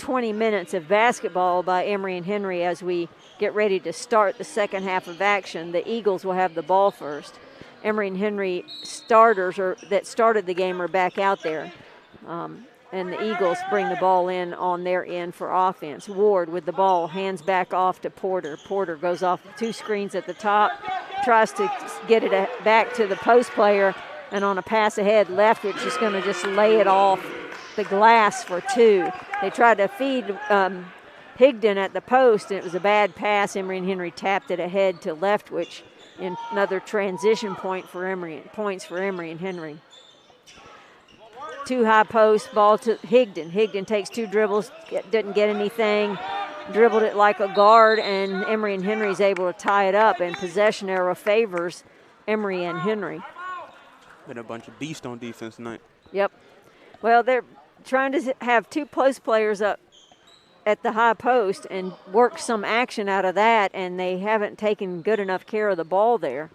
20 minutes of basketball by Emory and Henry as we get ready to start the second half of action. The Eagles will have the ball first. Emory and Henry starters that started the game are back out there. And the Eagles bring the ball in on their end for offense. Ward with the ball, hands back off to Porter. Porter goes off 2 screens at the top, tries to get it back to the post player, and on a pass ahead, Leftwich is going to just lay it off the glass for 2. They tried to feed Higdon at the post, and it was a bad pass. Emory and Henry tapped it ahead to Leftwich in another transition points for Emory and Henry. 2 high post, ball to Higdon. Higdon takes 2 dribbles, didn't get anything, dribbled it like a guard, and Emory and Henry is able to tie it up, and possession arrow favors Emory and Henry. Been a bunch of beasts on defense tonight. Yep. Well, they're trying to have 2 post players up at the high post and work some action out of that, and they haven't taken good enough care of the ball there.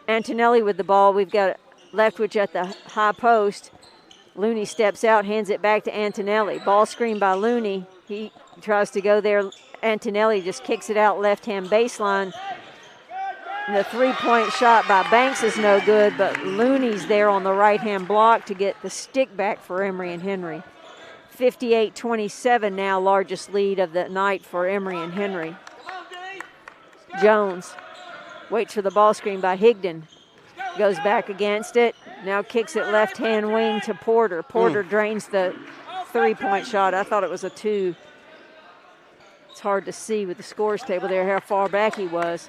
Antonelli with the ball. We've got Leftwich at the high post. Looney steps out, hands it back to Antonelli. Ball screen by Looney. He tries to go there. Antonelli just kicks it out left-hand baseline. The 3-point shot by Banks is no good, but Looney's there on the right-hand block to get the stick back for Emory and Henry. 58-27 now, largest lead of the night for Emory and Henry. Jones waits for the ball screen by Higdon. Goes back against it. Now kicks it left-hand wing to Porter. Porter drains the 3-point shot. I thought it was a 2. It's hard to see with the scores table there how far back he was.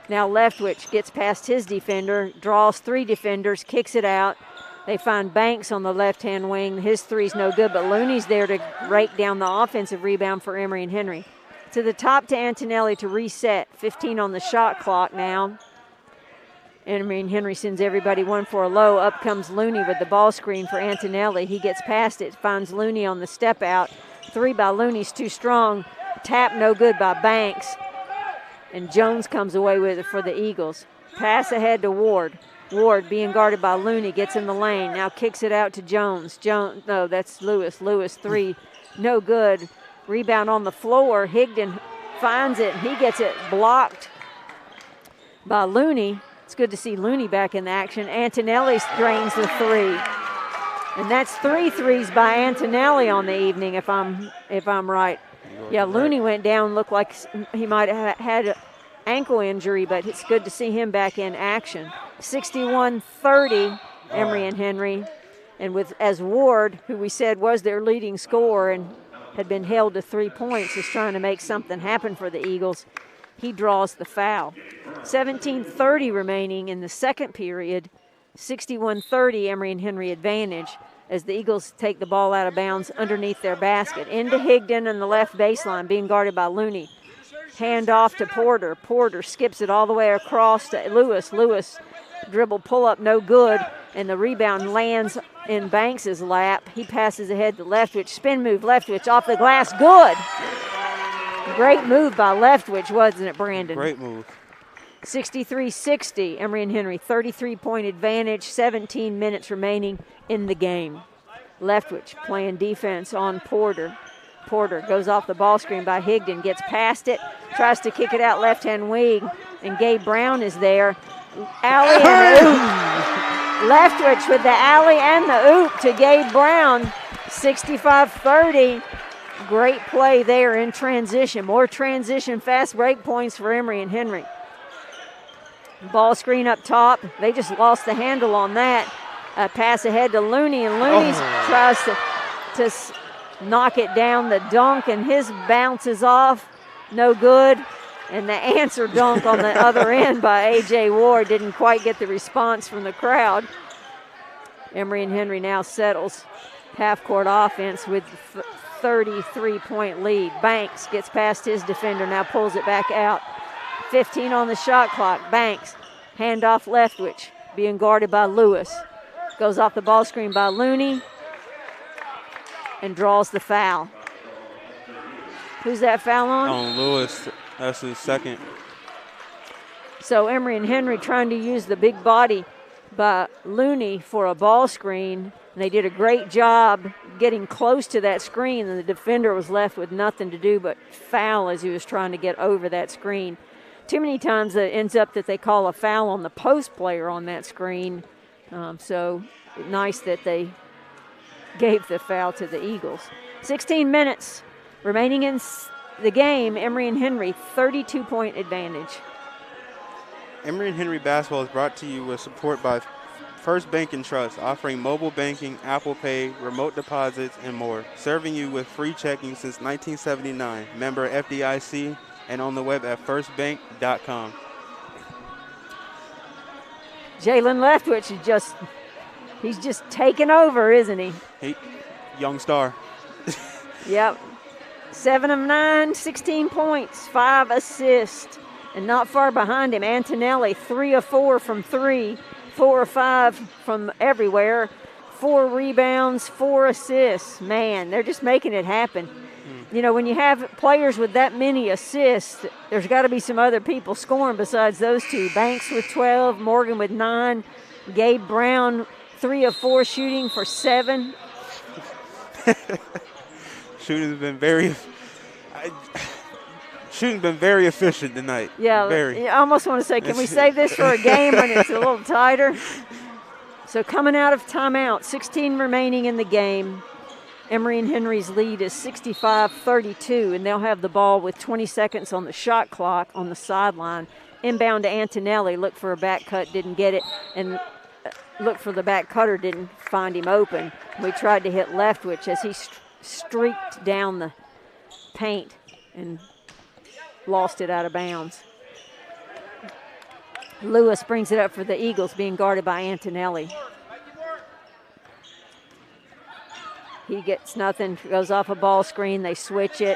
Now Leftwich gets past his defender, draws 3 defenders, kicks it out. They find Banks on the left-hand wing. His 3's no good, but Looney's there to rake down the offensive rebound for Emory and Henry. To the top to Antonelli to reset. 15 on the shot clock now. Emory and Henry sends everybody 1 for a low. Up comes Looney with the ball screen for Antonelli. He gets past it, finds Looney on the step out. 3 by Looney's too strong. Tap no good by Banks. And Jones comes away with it for the Eagles. Pass ahead to Ward. Ward being guarded by Looney gets in the lane. Now kicks it out to Jones. No, that's Lewis. Lewis 3, no good. Rebound on the floor. Higdon finds it. He gets it blocked by Looney. It's good to see Looney back in action. Antonelli drains the 3. And that's 3 threes by Antonelli on the evening, if I'm right. Yeah, Looney went down, looked like he might have had an ankle injury, but it's good to see him back in action. 61-30, Emory and Henry. And as Ward, who we said was their leading scorer and had been held to 3 points, is trying to make something happen for the Eagles, he draws the foul. 17:30 remaining in the second period. 61-30, Emory and Henry advantage as the Eagles take the ball out of bounds underneath their basket. Into Higdon on the left baseline, being guarded by Looney. Hand off to Porter. Porter skips it all the way across to Lewis. Lewis dribble pull-up, no good, and the rebound lands in Banks' lap. He passes ahead to Leftwich. Spin move, Leftwich off the glass, good. Great move by Leftwich, wasn't it, Brandon? Great move. 63-60, Emory and Henry, 33-point advantage, 17 minutes remaining in the game. Leftwich playing defense on Porter. Porter goes off the ball screen by Higdon, gets past it, tries to kick it out left-hand wing, and Gabe Brown is there. Alley and the oop. Leftwich with the alley and the oop to Gabe Brown, 65-30. Great play there in transition. More transition fast break points for Emory and Henry. Ball screen up top. They just lost the handle on that. Pass ahead to Looney, and Looney tries to knock it down the dunk, and his bounces off. No good. And the answer dunk on the other end by A.J. Ward didn't quite get the response from the crowd. Emory and Henry now settles half-court offense with 33-point lead. Banks gets past his defender, now pulls it back out. 15 on the shot clock. Banks, handoff Leftwich, being guarded by Lewis. Goes off the ball screen by Looney and draws the foul. Who's that foul on? On Lewis. That's his second. So Emory and Henry trying to use the big body by Looney for a ball screen. And they did a great job getting close to that screen, and the defender was left with nothing to do but foul as he was trying to get over that screen. Too many times it ends up that they call a foul on the post player on that screen. So nice that they gave the foul to the Eagles. 16 minutes remaining in the game. Emory and Henry, 32-point advantage. Emory and Henry basketball is brought to you with support by First Bank and Trust, offering mobile banking, Apple Pay, remote deposits, and more. Serving you with free checking since 1979. Member FDIC, and on the web at firstbank.com. Jalen Leftwich he's just taking over, isn't he? Young star. Yep. 7 of 9, 16 points, 5 assists. And not far behind him, Antonelli, 3 of 4 from 3, 4 of 5 from everywhere, 4 rebounds, 4 assists. Man, they're just making it happen. You know, when you have players with that many assists, there's got to be some other people scoring besides those two. Banks with 12, Morgan with 9, Gabe Brown 3 of 4 shooting for 7. Shooting's been very efficient tonight. Yeah, very. I almost want to say, can we save this for a game when it's a little tighter? So coming out of timeout, 16 remaining in the game. Emory and Henry's lead is 65-32, and they'll have the ball with 20 seconds on the shot clock on the sideline. Inbound to Antonelli, looked for a back cut, didn't get it, and looked for the back cutter, didn't find him open. We tried to hit Leftwich as he streaked down the paint and lost it out of bounds. Lewis brings it up for the Eagles, being guarded by Antonelli. He gets nothing, goes off a ball screen, they switch it.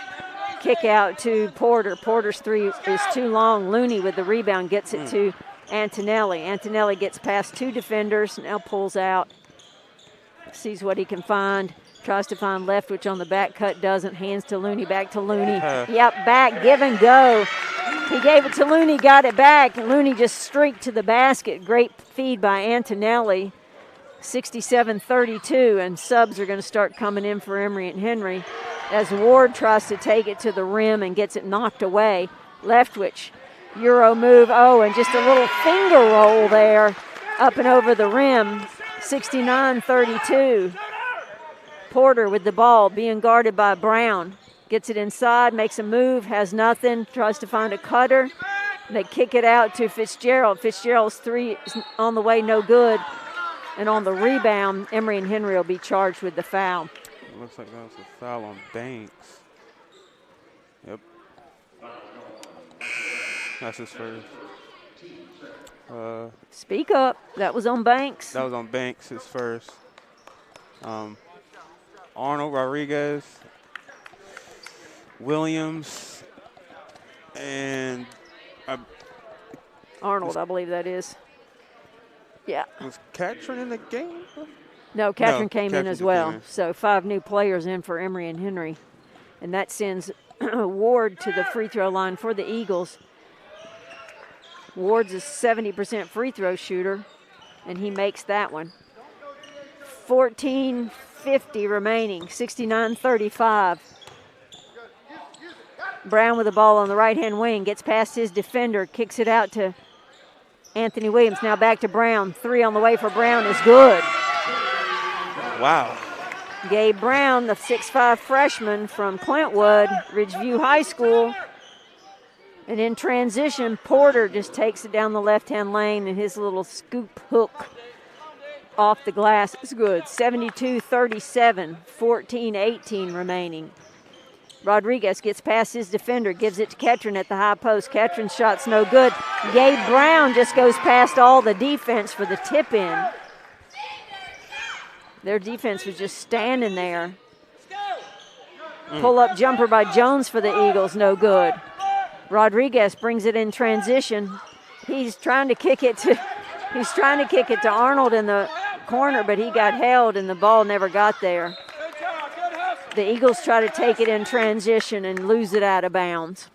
Kick out to Porter. Porter's 3 is too long. Looney with the rebound gets it to Antonelli. Antonelli gets past 2 defenders, now pulls out, sees what he can find, tries to find Leftwich on the back cut, doesn't, hands to Looney, back to Looney. Yep, back, give and go. He gave it to Looney, got it back, and Looney just streaked to the basket. Great feed by Antonelli. 67-32, and subs are going to start coming in for Emory and Henry as Ward tries to take it to the rim and gets it knocked away. Leftwich, Euro move, and just a little finger roll there up and over the rim. 69-32. Porter with the ball, being guarded by Brown. Gets it inside, makes a move, has nothing, tries to find a cutter. They kick it out to Fitzgerald. Fitzgerald's 3 is on the way, no good. And on the rebound, Emory and Henry will be charged with the foul. It looks like that was a foul on Banks. Yep. That's his first. Speak up. That was on Banks. That was on Banks, his first. Arnold, Rodriguez, Williams, and Arnold, I believe that is. Yeah. Was Catron in the game? No, Catron came in as well. So 5 new players in for Emory and Henry. And that sends Ward to the free throw line for the Eagles. Ward's a 70% free throw shooter, and he makes that one. 14:50 remaining, 69-35. Brown with the ball on the right-hand wing, gets past his defender, kicks it out to Anthony Williams. Now back to Brown. 3 on the way for Brown is good. Wow. Gabe Brown, the 6'5 freshman from Clintwood, Ridgeview High School. And in transition, Porter just takes it down the left-hand lane, and his little scoop hook off the glass is good. 72-37, 14:18 remaining. Rodriguez gets past his defender, gives it to Ketron at the high post. Ketron's shot's no good. Gabe Brown just goes past all the defense for the tip-in. Their defense was just standing there. Pull-up jumper by Jones for the Eagles, no good. Rodriguez brings it in transition. He's trying to kick it to Arnold in the corner, but he got held and the ball never got there. The Eagles try to take it in transition and lose it out of bounds.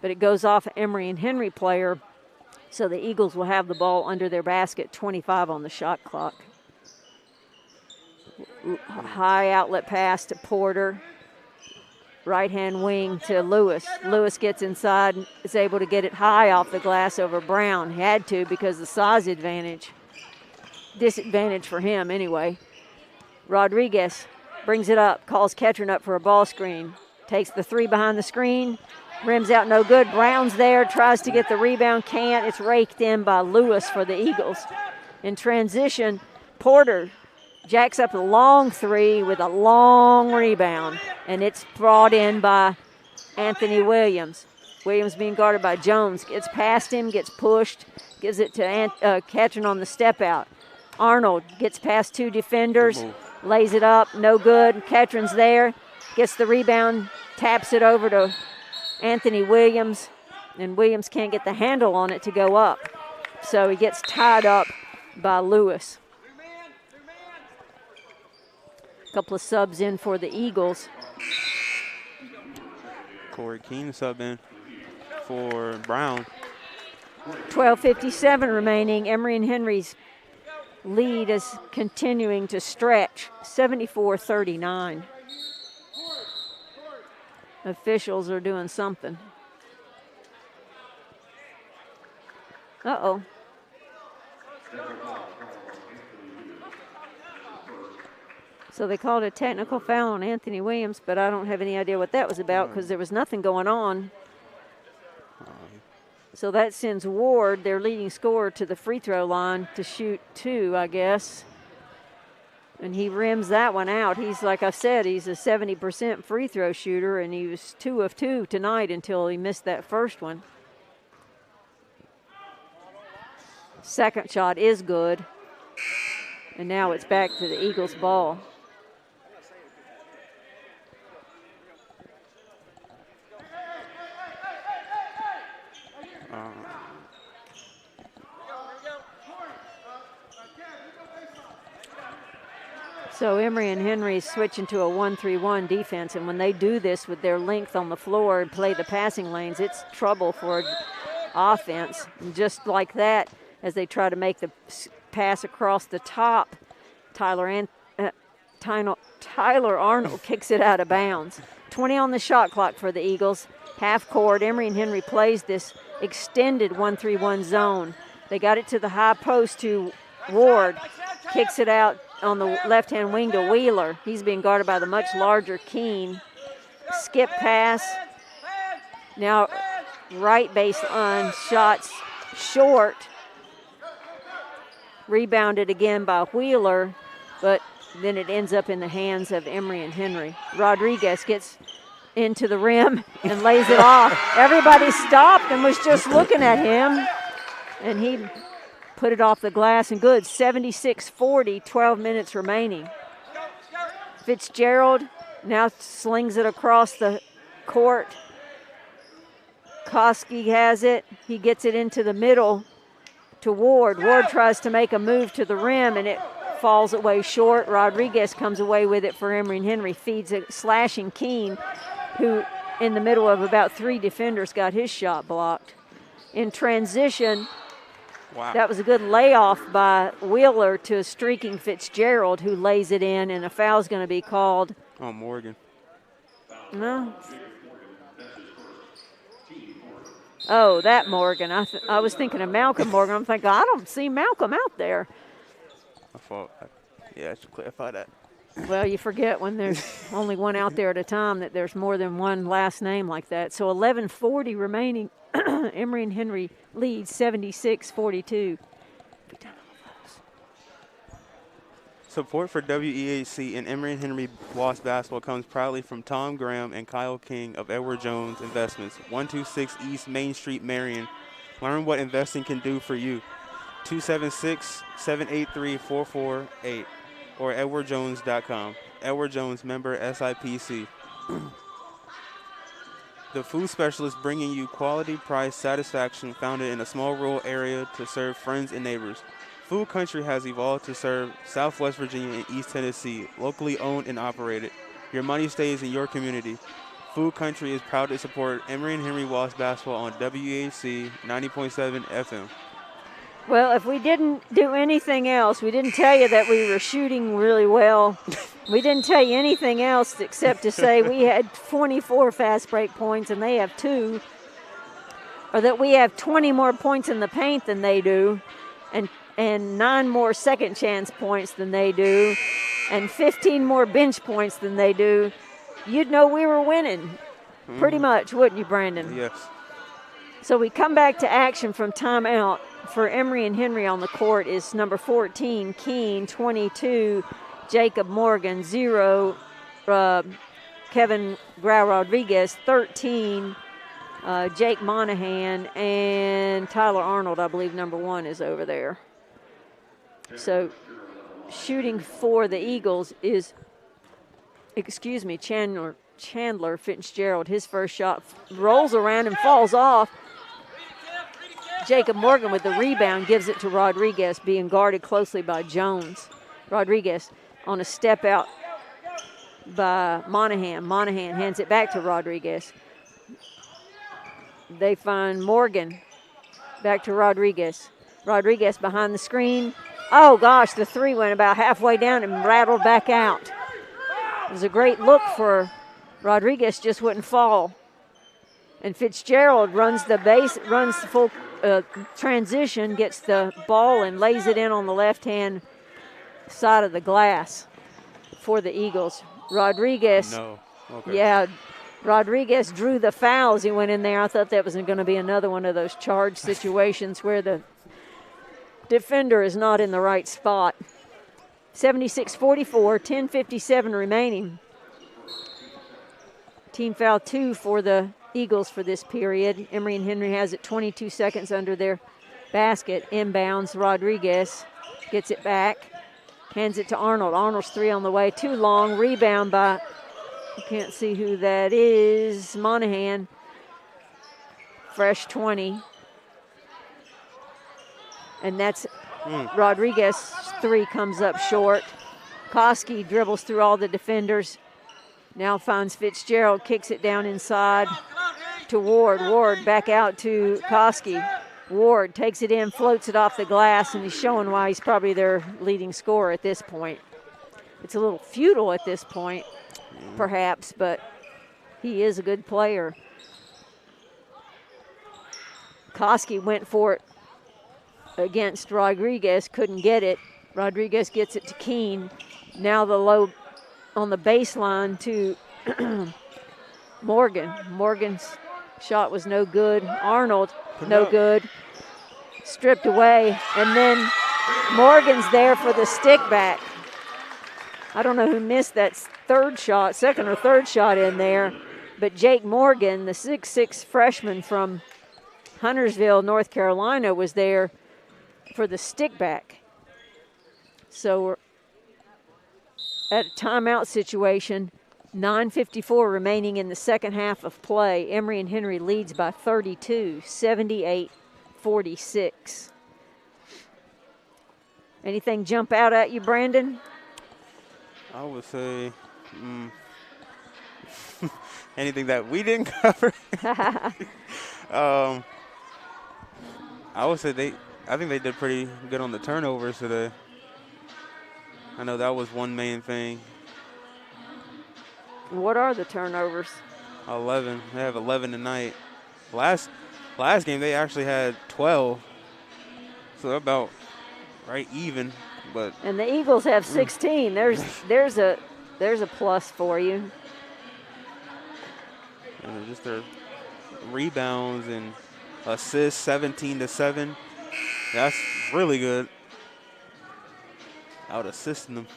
But it goes off an Emory and Henry player, so the Eagles will have the ball under their basket, 25 on the shot clock. High outlet pass to Porter. Right-hand wing to Lewis. Lewis gets inside and is able to get it high off the glass over Brown. He had to because the size advantage. Disadvantage for him anyway. Rodriguez brings it up, calls Ketron up for a ball screen. Takes the three behind the screen. Rims out no good. Brown's there, tries to get the rebound, can't. It's raked in by Lewis for the Eagles. In transition, Porter jacks up a long three with a long rebound, and it's brought in by Anthony Williams. Williams being guarded by Jones. Gets past him, gets pushed, gives it to Ketron on the step out. Arnold gets past two defenders, lays it up, no good. Ketron's there, gets the rebound, taps it over to Anthony Williams, and Williams can't get the handle on it to go up. So he gets tied up by Lewis. A couple of subs in for the Eagles. Corey Keene sub in for Brown. 12:57 remaining. Emory and Henry's lead is continuing to stretch, 74-39. Officials are doing something. Uh-oh. So they called a technical foul on Anthony Williams, but I don't have any idea what that was about because there was nothing going on. So that sends Ward, their leading scorer, to the free throw line to shoot two, I guess. And he rims that one out. He's, like I said, he's a 70% free throw shooter, and he was 2 of 2 tonight until he missed that first one. Second shot is good. And now it's back to the Eagles' ball. So Emory and Henry switching to a 1-3-1 defense, and when they do this with their length on the floor and play the passing lanes, it's trouble for offense. And just like that, as they try to make the pass across the top, Tyler Arnold kicks it out of bounds. 20 on the shot clock for the Eagles. Half court, Emory and Henry plays this extended 1-3-1 zone. They got it to the high post to Ward, kicks it out on the left-hand wing to Wheeler. He's being guarded by the much larger Keene. Skip pass. Now right baseline, shots short. Rebounded again by Wheeler, but then it ends up in the hands of Emory and Henry. Rodriguez gets into the rim and lays it off. Everybody stopped and was just looking at him, and he put it off the glass and good. 76-40, 12 minutes remaining. Fitzgerald now slings it across the court. Koski has it. He gets it into the middle to Ward. Ward tries to make a move to the rim, and it falls away short. Rodriguez comes away with it for Emory and Henry. Feeds it, slashing Keene, who in the middle of about 3 defenders got his shot blocked. In transition, wow, that was a good layoff by Wheeler to a streaking Fitzgerald, who lays it in, and a foul's going to be called. Oh, Morgan. No. Oh, that Morgan. I was thinking of Malcolm Morgan. I'm thinking, I don't see Malcolm out there. I thought, yeah, I should clarify that. Well, you forget when there's only one out there at a time that there's more than one last name like that. So 11:40 remaining. Emory and Henry lead 76-42. Support for WEHC and Emory and Henry Wasp basketball comes proudly from Tom Graham and Kyle King of Edward Jones Investments, 126 East Main Street, Marion. Learn what investing can do for you. 276-783-448 or edwardjones.com. Edward Jones, member SIPC. The food specialist bringing you quality, price, satisfaction, founded in a small rural area to serve friends and neighbors. Food Country has evolved to serve Southwest Virginia and East Tennessee, locally owned and operated. Your money stays in your community. Food Country is proud to support Emory and Henry Wasp basketball on WAC 90.7 FM. Well, if we didn't do anything else, we didn't tell you that we were shooting really well. We didn't tell you anything else except to say we had 24 fast break points and they have 2, or that we have 20 more points in the paint than they do, and 9 more second chance points than they do, and 15 more bench points than they do, you'd know we were winning. Pretty much, wouldn't you, Brandon? Yes. So we come back to action from timeout. For Emory and Henry on the court is number 14, Keene, 22, Jacob Morgan, 0, Kevin Grau Rodriguez, 13, Jake Monahan, and Tyler Arnold, I believe number 1 is over there. So shooting for the Eagles is, Chandler Fitzgerald. His first shot rolls around and falls off. Jacob Morgan with the rebound gives it to Rodriguez, being guarded closely by Jones. Rodriguez on a step out by Monahan. Monahan hands it back to Rodriguez. They find Morgan. Back to Rodriguez. Rodriguez behind the screen. Oh, gosh, the 3 went about halfway down and rattled back out. It was a great look for Rodriguez, just wouldn't fall. And Fitzgerald runs the full transition, gets the ball and lays it in on the left-hand side of the glass for the Eagles. Rodriguez. No. Okay. Yeah, Rodriguez drew the foul as he went in there. I thought that was going to be another one of those charge situations where the defender is not in the right spot. 76-44, 10:57 remaining. Team foul 2 for the Eagles for this period. Emory and Henry has it 22 seconds under their basket. Inbounds, Rodriguez gets it back, hands it to Arnold. Arnold's 3 on the way, too long. Rebound by, you can't see who that is, Monahan. Fresh 20. And that's Rodriguez. 3 comes up short. Koski dribbles through all the defenders. Now finds Fitzgerald, kicks it down inside to Ward. Ward back out to Koski. Ward takes it in, floats it off the glass, and he's showing why he's probably their leading scorer at this point. It's a little futile at this point, perhaps, but he is a good player. Koski went for it against Rodriguez, couldn't get it. Rodriguez gets it to Keene. Now the low on the baseline to Morgan. Morgan's shot was no good. Arnold, no good. Stripped away. And then Morgan's there for the stick back. I don't know who missed that second or third shot in there, but Jake Morgan, the 6'6" freshman from Huntersville, North Carolina, was there for the stick back. So we're at a timeout situation, 9:54 remaining in the second half of play. Emory and Henry leads by 32, 78-46. Anything jump out at you, Brandon? I would say anything that we didn't cover. I would say I think they did pretty good on the turnovers today. I know that was one main thing. What are the turnovers? 11. They have 11 tonight. Last game they actually had 12. So they're about right even. And the Eagles have 16. There's a plus for you. And just their rebounds and assists, 17-7. That's really good. Out assisting them.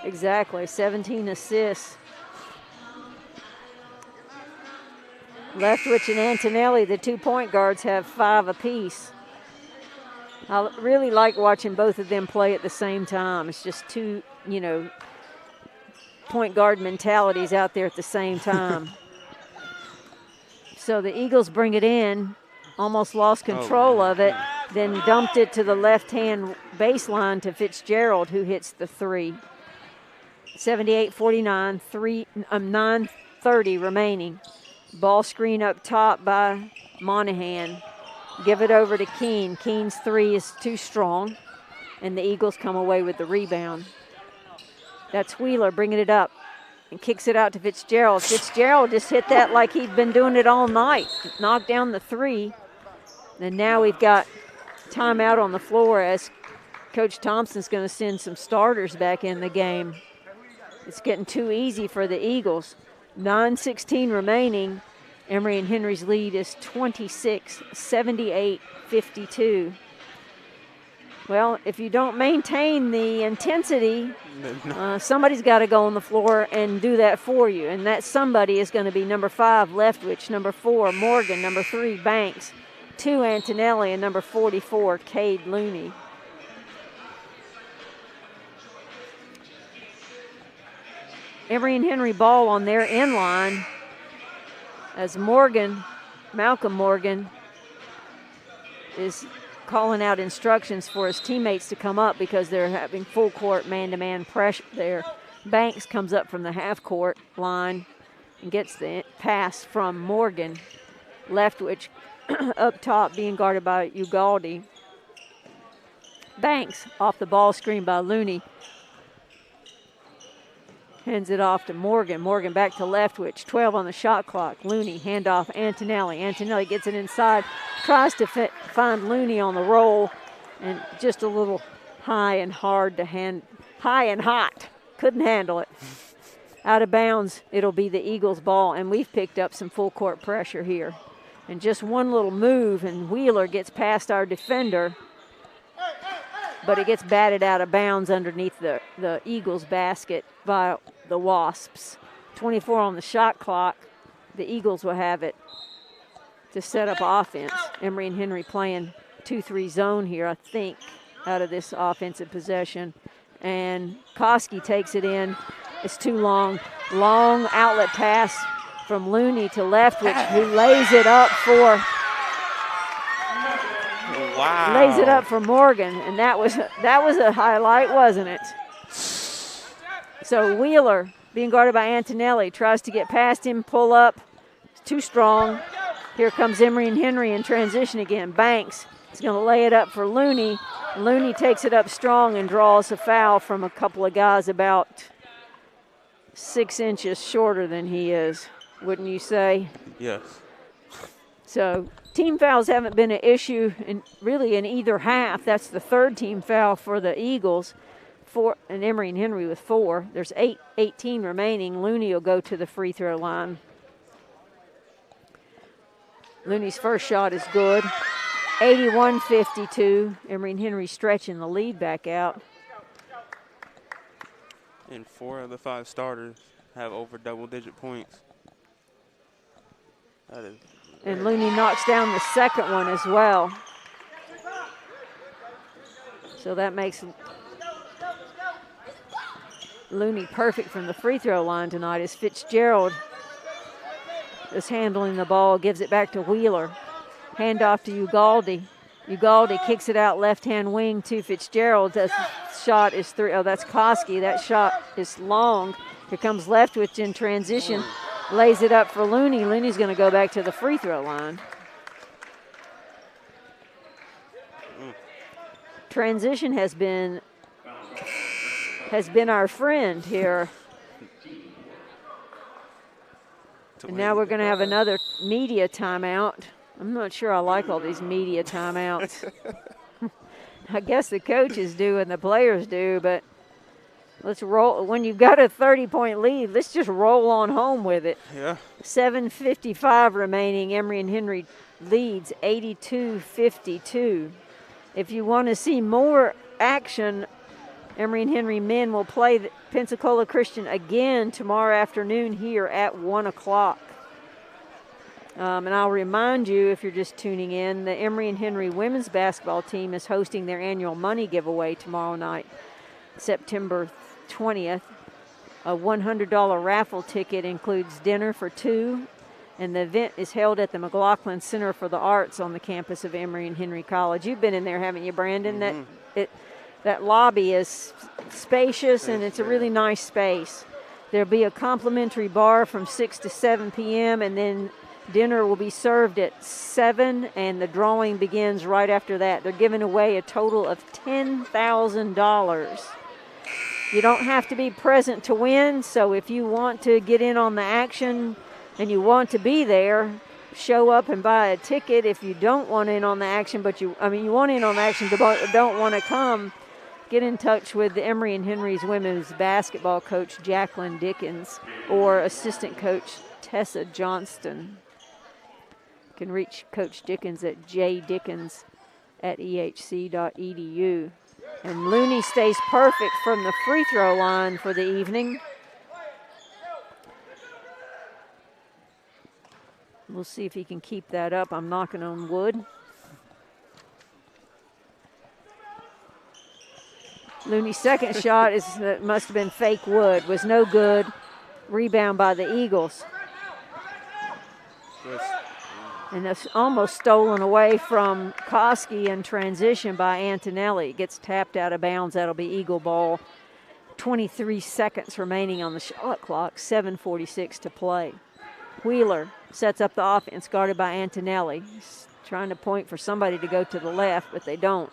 Exactly, 17 assists. Leftwich and Antonelli, the 2 point guards, have 5 apiece. I really like watching both of them play at the same time. It's just two, point guard mentalities out there at the same time. So the Eagles bring it in, almost lost control of it, then dumped it to the left-hand baseline to Fitzgerald, who hits the 3. 78-49, 9:30 remaining. Ball screen up top by Monahan. give it over to Keene. Keene's three is too strong, and the Eagles come away with the rebound. That's Wheeler bringing it up and kicks it out to Fitzgerald. Fitzgerald just hit that like he'd been doing it all night. Knocked down the three. And now we've got timeout on the floor as Coach Thompson's going to send some starters back in the game. It's getting too easy for the Eagles. 9:16 remaining. Emory and Henry's lead is 26, 78, 52. Well, if you don't maintain the intensity, somebody's got to go on the floor and do that for you. And that somebody is going to be number 5, Leftwich, number 4, Morgan, number 3, Banks, 2, Antonelli, and number 44, Cade Looney. Emory and Henry ball on their end line as Malcolm Morgan, is calling out instructions for his teammates to come up because they're having full court man-to-man pressure there. Banks comes up from the half-court line and gets the pass from Morgan. Leftwich up top being guarded by Ugaldi. Banks off the ball screen by Looney. Hands it off to Morgan. Morgan back to Leftwich. 12 on the shot clock. Looney, handoff Antonelli. Antonelli gets it inside. Tries to find Looney on the roll. And just a little high and hard to high and hot. Couldn't handle it. Out of bounds, it'll be the Eagles' ball. And we've picked up some full court pressure here. And just one little move, and Wheeler gets past our defender. But it gets batted out of bounds underneath the Eagles' basket by the Wasps. 24 on the shot clock. The Eagles will have it to set up offense. Emory and Henry playing 2-3 zone here, I think, out of this offensive possession. And Koski takes it in. It's too long. Long outlet pass from Looney to Leftwich, who lays it up for... Wow. Lays it up for Morgan, and that was a highlight, wasn't it? So Wheeler, being guarded by Antonelli, tries to get past him, pull up. It's too strong. Here comes Emory and Henry in transition again. Banks is going to lay it up for Looney. Looney takes it up strong and draws a foul from a couple of guys about 6 inches shorter than he is, wouldn't you say? Yes. So team fouls haven't been an issue really in either half. That's the third team foul for the Eagles. And Emory and Henry with 4. There's 18 remaining. Looney will go to the free throw line. Looney's first shot is good. 81-52. Emory and Henry stretching the lead back out. And 4 of the 5 starters have over double-digit points. That is. And Looney knocks down the second one as well. So that makes Looney perfect from the free throw line tonight as Fitzgerald is handling the ball, gives it back to Wheeler. Handoff to Ugaldi. Ugaldi kicks it out left-hand wing to Fitzgerald. That shot is 3. Oh, that's Koski. That shot is long. Here comes Leftwich in transition. Lays it up for Looney. Looney's going to go back to the free throw line. Transition has been our friend here. And now we're going to have another media timeout. I'm not sure I like all these media timeouts. I guess the coaches do and the players do, but let's roll. When you've got a 30-point lead, let's just roll on home with it. Yeah. 7:55 remaining. Emory and Henry leads 82-52. If you want to see more action, Emory and Henry men will play Pensacola Christian again tomorrow afternoon here at 1 o'clock. And I'll remind you, if you're just tuning in, the Emory and Henry women's basketball team is hosting their annual money giveaway tomorrow night, September 20th. A $100 raffle ticket includes dinner for 2, and the event is held at the McLaughlin Center for the Arts on the campus of Emory and Henry College. You've been in there, haven't you, Brandon? Mm-hmm. That lobby is spacious, and it's a really nice space. There'll be a complimentary bar from 6 to 7 p.m., and then Dinner will be served at 7, and the drawing begins right after that. They're giving away a total of $10,000. You don't have to be present to win, so if you want to get in on the action and you want to be there, show up and buy a ticket. If you don't want in on the action, you want in on the action but don't want to come, get in touch with Emory and Henry's women's basketball coach, Jacqueline Dickens, or assistant coach, Tessa Johnston. You can reach Coach Dickens at jdickens@ehc.edu. And Looney stays perfect from the free throw line for the evening. We'll see if he can keep that up. I'm knocking on wood. Looney's second shot must have been fake wood, was no good. Rebound by the Eagles. Yes. And that's almost stolen away from Koski in transition by Antonelli. It gets tapped out of bounds. That'll be Eagle ball. 23 seconds remaining on the shot clock, 7:46 to play. Wheeler sets up the offense, guarded by Antonelli. He's trying to point for somebody to go to the left, but they don't.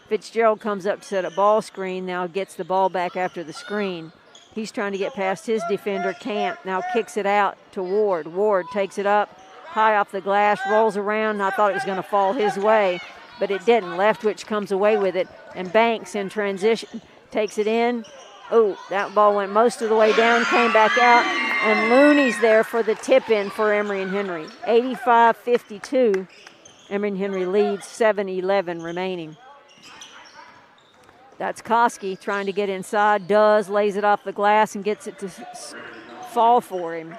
Fitzgerald comes up to set a ball screen, now gets the ball back after the screen. He's trying to get past his defender, Camp. Now kicks it out to Ward. Ward takes it up, high off the glass, rolls around. I thought it was going to fall his way, but it didn't. Leftwich comes away with it, and Banks in transition takes it in. Oh, that ball went most of the way down, came back out, and Looney's there for the tip-in for Emory and Henry. 85-52. Emory and Henry leads, 7:11 remaining. That's Koski trying to get inside, lays it off the glass and gets it to fall for him.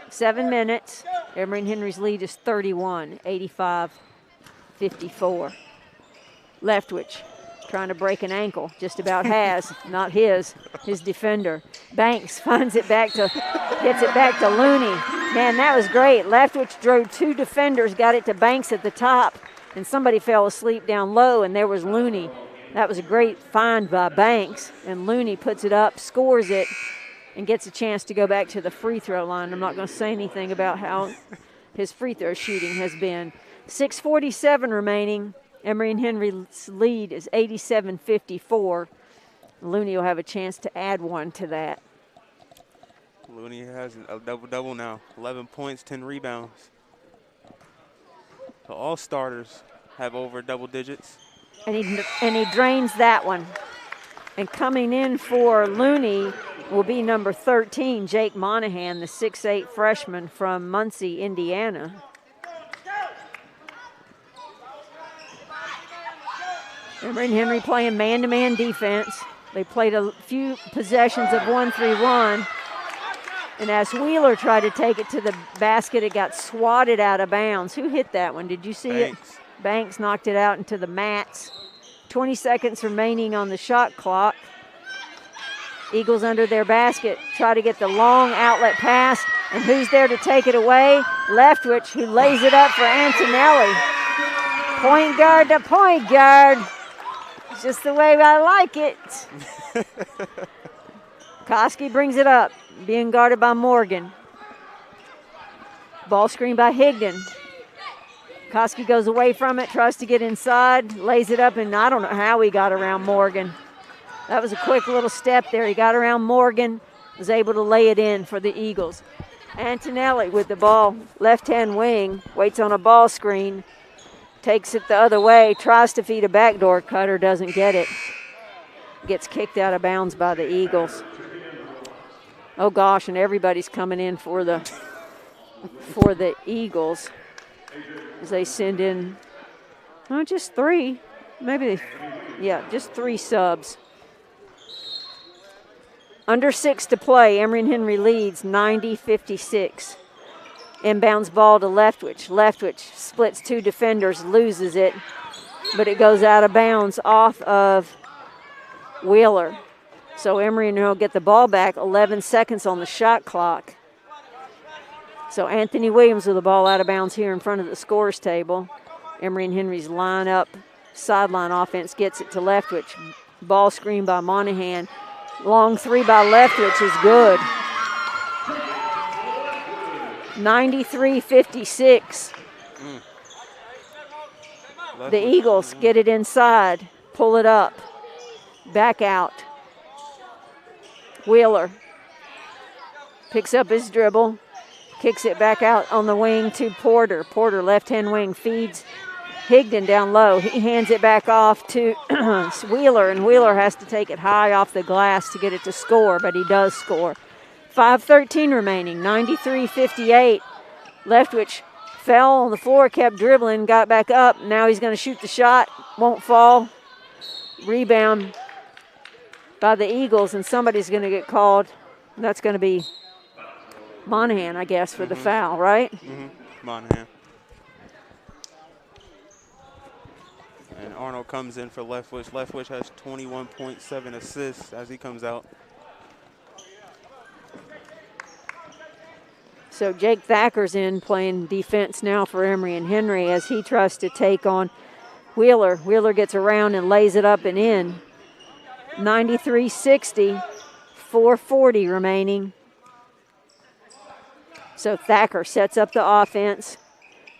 7 minutes. Emory and Henry's lead is 31, 85-54. Leftwich trying to break an ankle, just about has, not his defender. Banks gets it back to Looney. Man, that was great. Leftwich drove 2 defenders, got it to Banks at the top, and somebody fell asleep down low, and there was Looney. That was a great find by Banks, and Looney puts it up, scores it, and gets a chance to go back to the free throw line. I'm not going to say anything about how his free throw shooting has been. 6:47 remaining. Emory and Henry's lead is 87-54. Looney will have a chance to add one to that. Looney has a double-double now, 11 points, 10 rebounds. So all starters have over double digits. And he drains that one. And coming in for Looney will be number 13, Jake Monahan, the 6'8" freshman from Muncie, Indiana. Emory and Henry playing man-to-man defense. They played a few possessions of 1-3-1. And as Wheeler tried to take it to the basket, it got swatted out of bounds. Who hit that one? Did you see Banks. it? Banks knocked it out into the mats. 20 seconds remaining on the shot clock. Eagles under their basket, try to get the long outlet pass. And who's there to take it away? Leftwich, who lays it up for Antonelli. Point guard to point guard. It's just the way I like it. Koski brings it up, being guarded by Morgan. Ball screen by Higdon. Koski goes away from it, tries to get inside, lays it up, and I don't know how he got around Morgan. That was a quick little step there. He got around Morgan, was able to lay it in for the Eagles. Antonelli with the ball, left-hand wing, waits on a ball screen, takes it the other way, tries to feed a backdoor cutter, doesn't get it. Gets kicked out of bounds by the Eagles. Oh gosh, and everybody's coming in for the Eagles as they send in, just 3. Just 3 subs. Under 6 to play, Emory and Henry leads 90-56. Inbounds ball to Leftwich. Leftwich splits 2 defenders, loses it, but it goes out of bounds off of Wheeler. So Emory and Henry will get the ball back, 11 seconds on the shot clock. So Anthony Williams with the ball out of bounds here in front of the scorers table. Emory and Henry's line-up sideline offense gets it to Leftwich. Ball screen by Monahan. Long 3 by Leftwich is good. 93-56. The Eagles get it inside, pull it up, back out. Wheeler picks up his dribble, kicks it back out on the wing to Porter. Porter, left-hand wing, feeds Higdon down low. He hands it back off to Wheeler, and Wheeler has to take it high off the glass to get it to score, but he does score. 5:13 remaining, 93-58. Leftwich fell on the floor, kept dribbling, got back up. Now he's going to shoot the shot, won't fall. Rebound by the Eagles, and somebody's going to get called. That's going to be Monahan, I guess, for the foul, right? Monahan. And Arnold comes in for Leftwich. Leftwich has 21.7 assists as he comes out. So Jake Thacker's in playing defense now for Emory and Henry as he tries to take on Wheeler. Wheeler gets around and lays it up and in. 93-60, 4:40 remaining. So Thacker sets up the offense,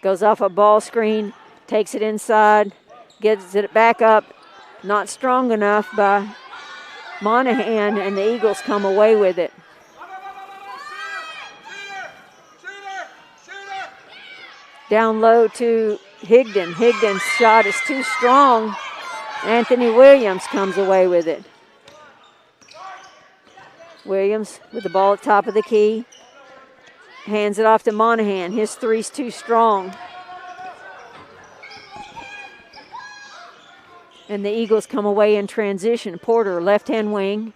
goes off a ball screen, takes it inside, gets it back up, not strong enough by Monahan, and the Eagles come away with it. Down low to Higdon. Higdon's shot is too strong. Anthony Williams comes away with it. Williams with the ball at top of the key. Hands it off to Monahan. His three's too strong. And the Eagles come away in transition. Porter, left-hand wing.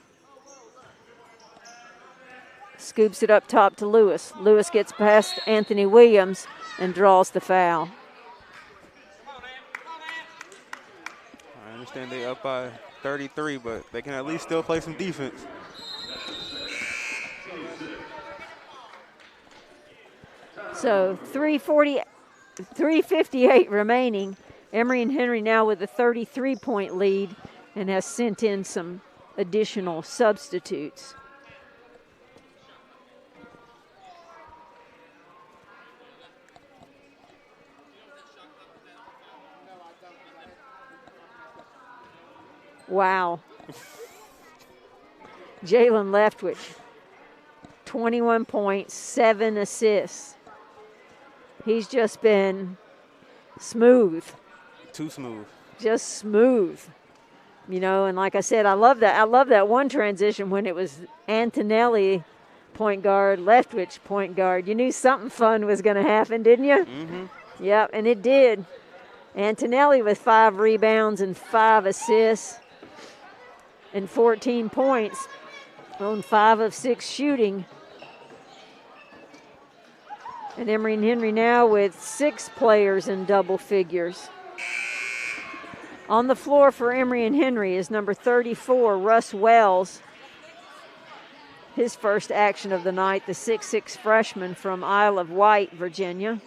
Scoops it up top to Lewis. Lewis gets past Anthony Williams and draws the foul. I understand they up by 33, but they can at least still play some defense. So 3:58 remaining. Emory and Henry now with a 33-point lead and has sent in some additional substitutes. Wow. Jalen Leftwich, 21 points, 7 assists. He's just been smooth. Too smooth. Just smooth. You know, and like I said, I love that. I love that one transition when it was Antonelli point guard, Leftwich point guard. You knew something fun was going to happen, didn't you? Yep, and it did. Antonelli with 5 rebounds and 5 assists and 14 points on 5 of 6 shooting. And Emory and Henry now with 6 players in double figures. On the floor for Emory and Henry is number 34, Russ Wells. His first action of the night, the 6'6" freshman from Isle of Wight, Virginia.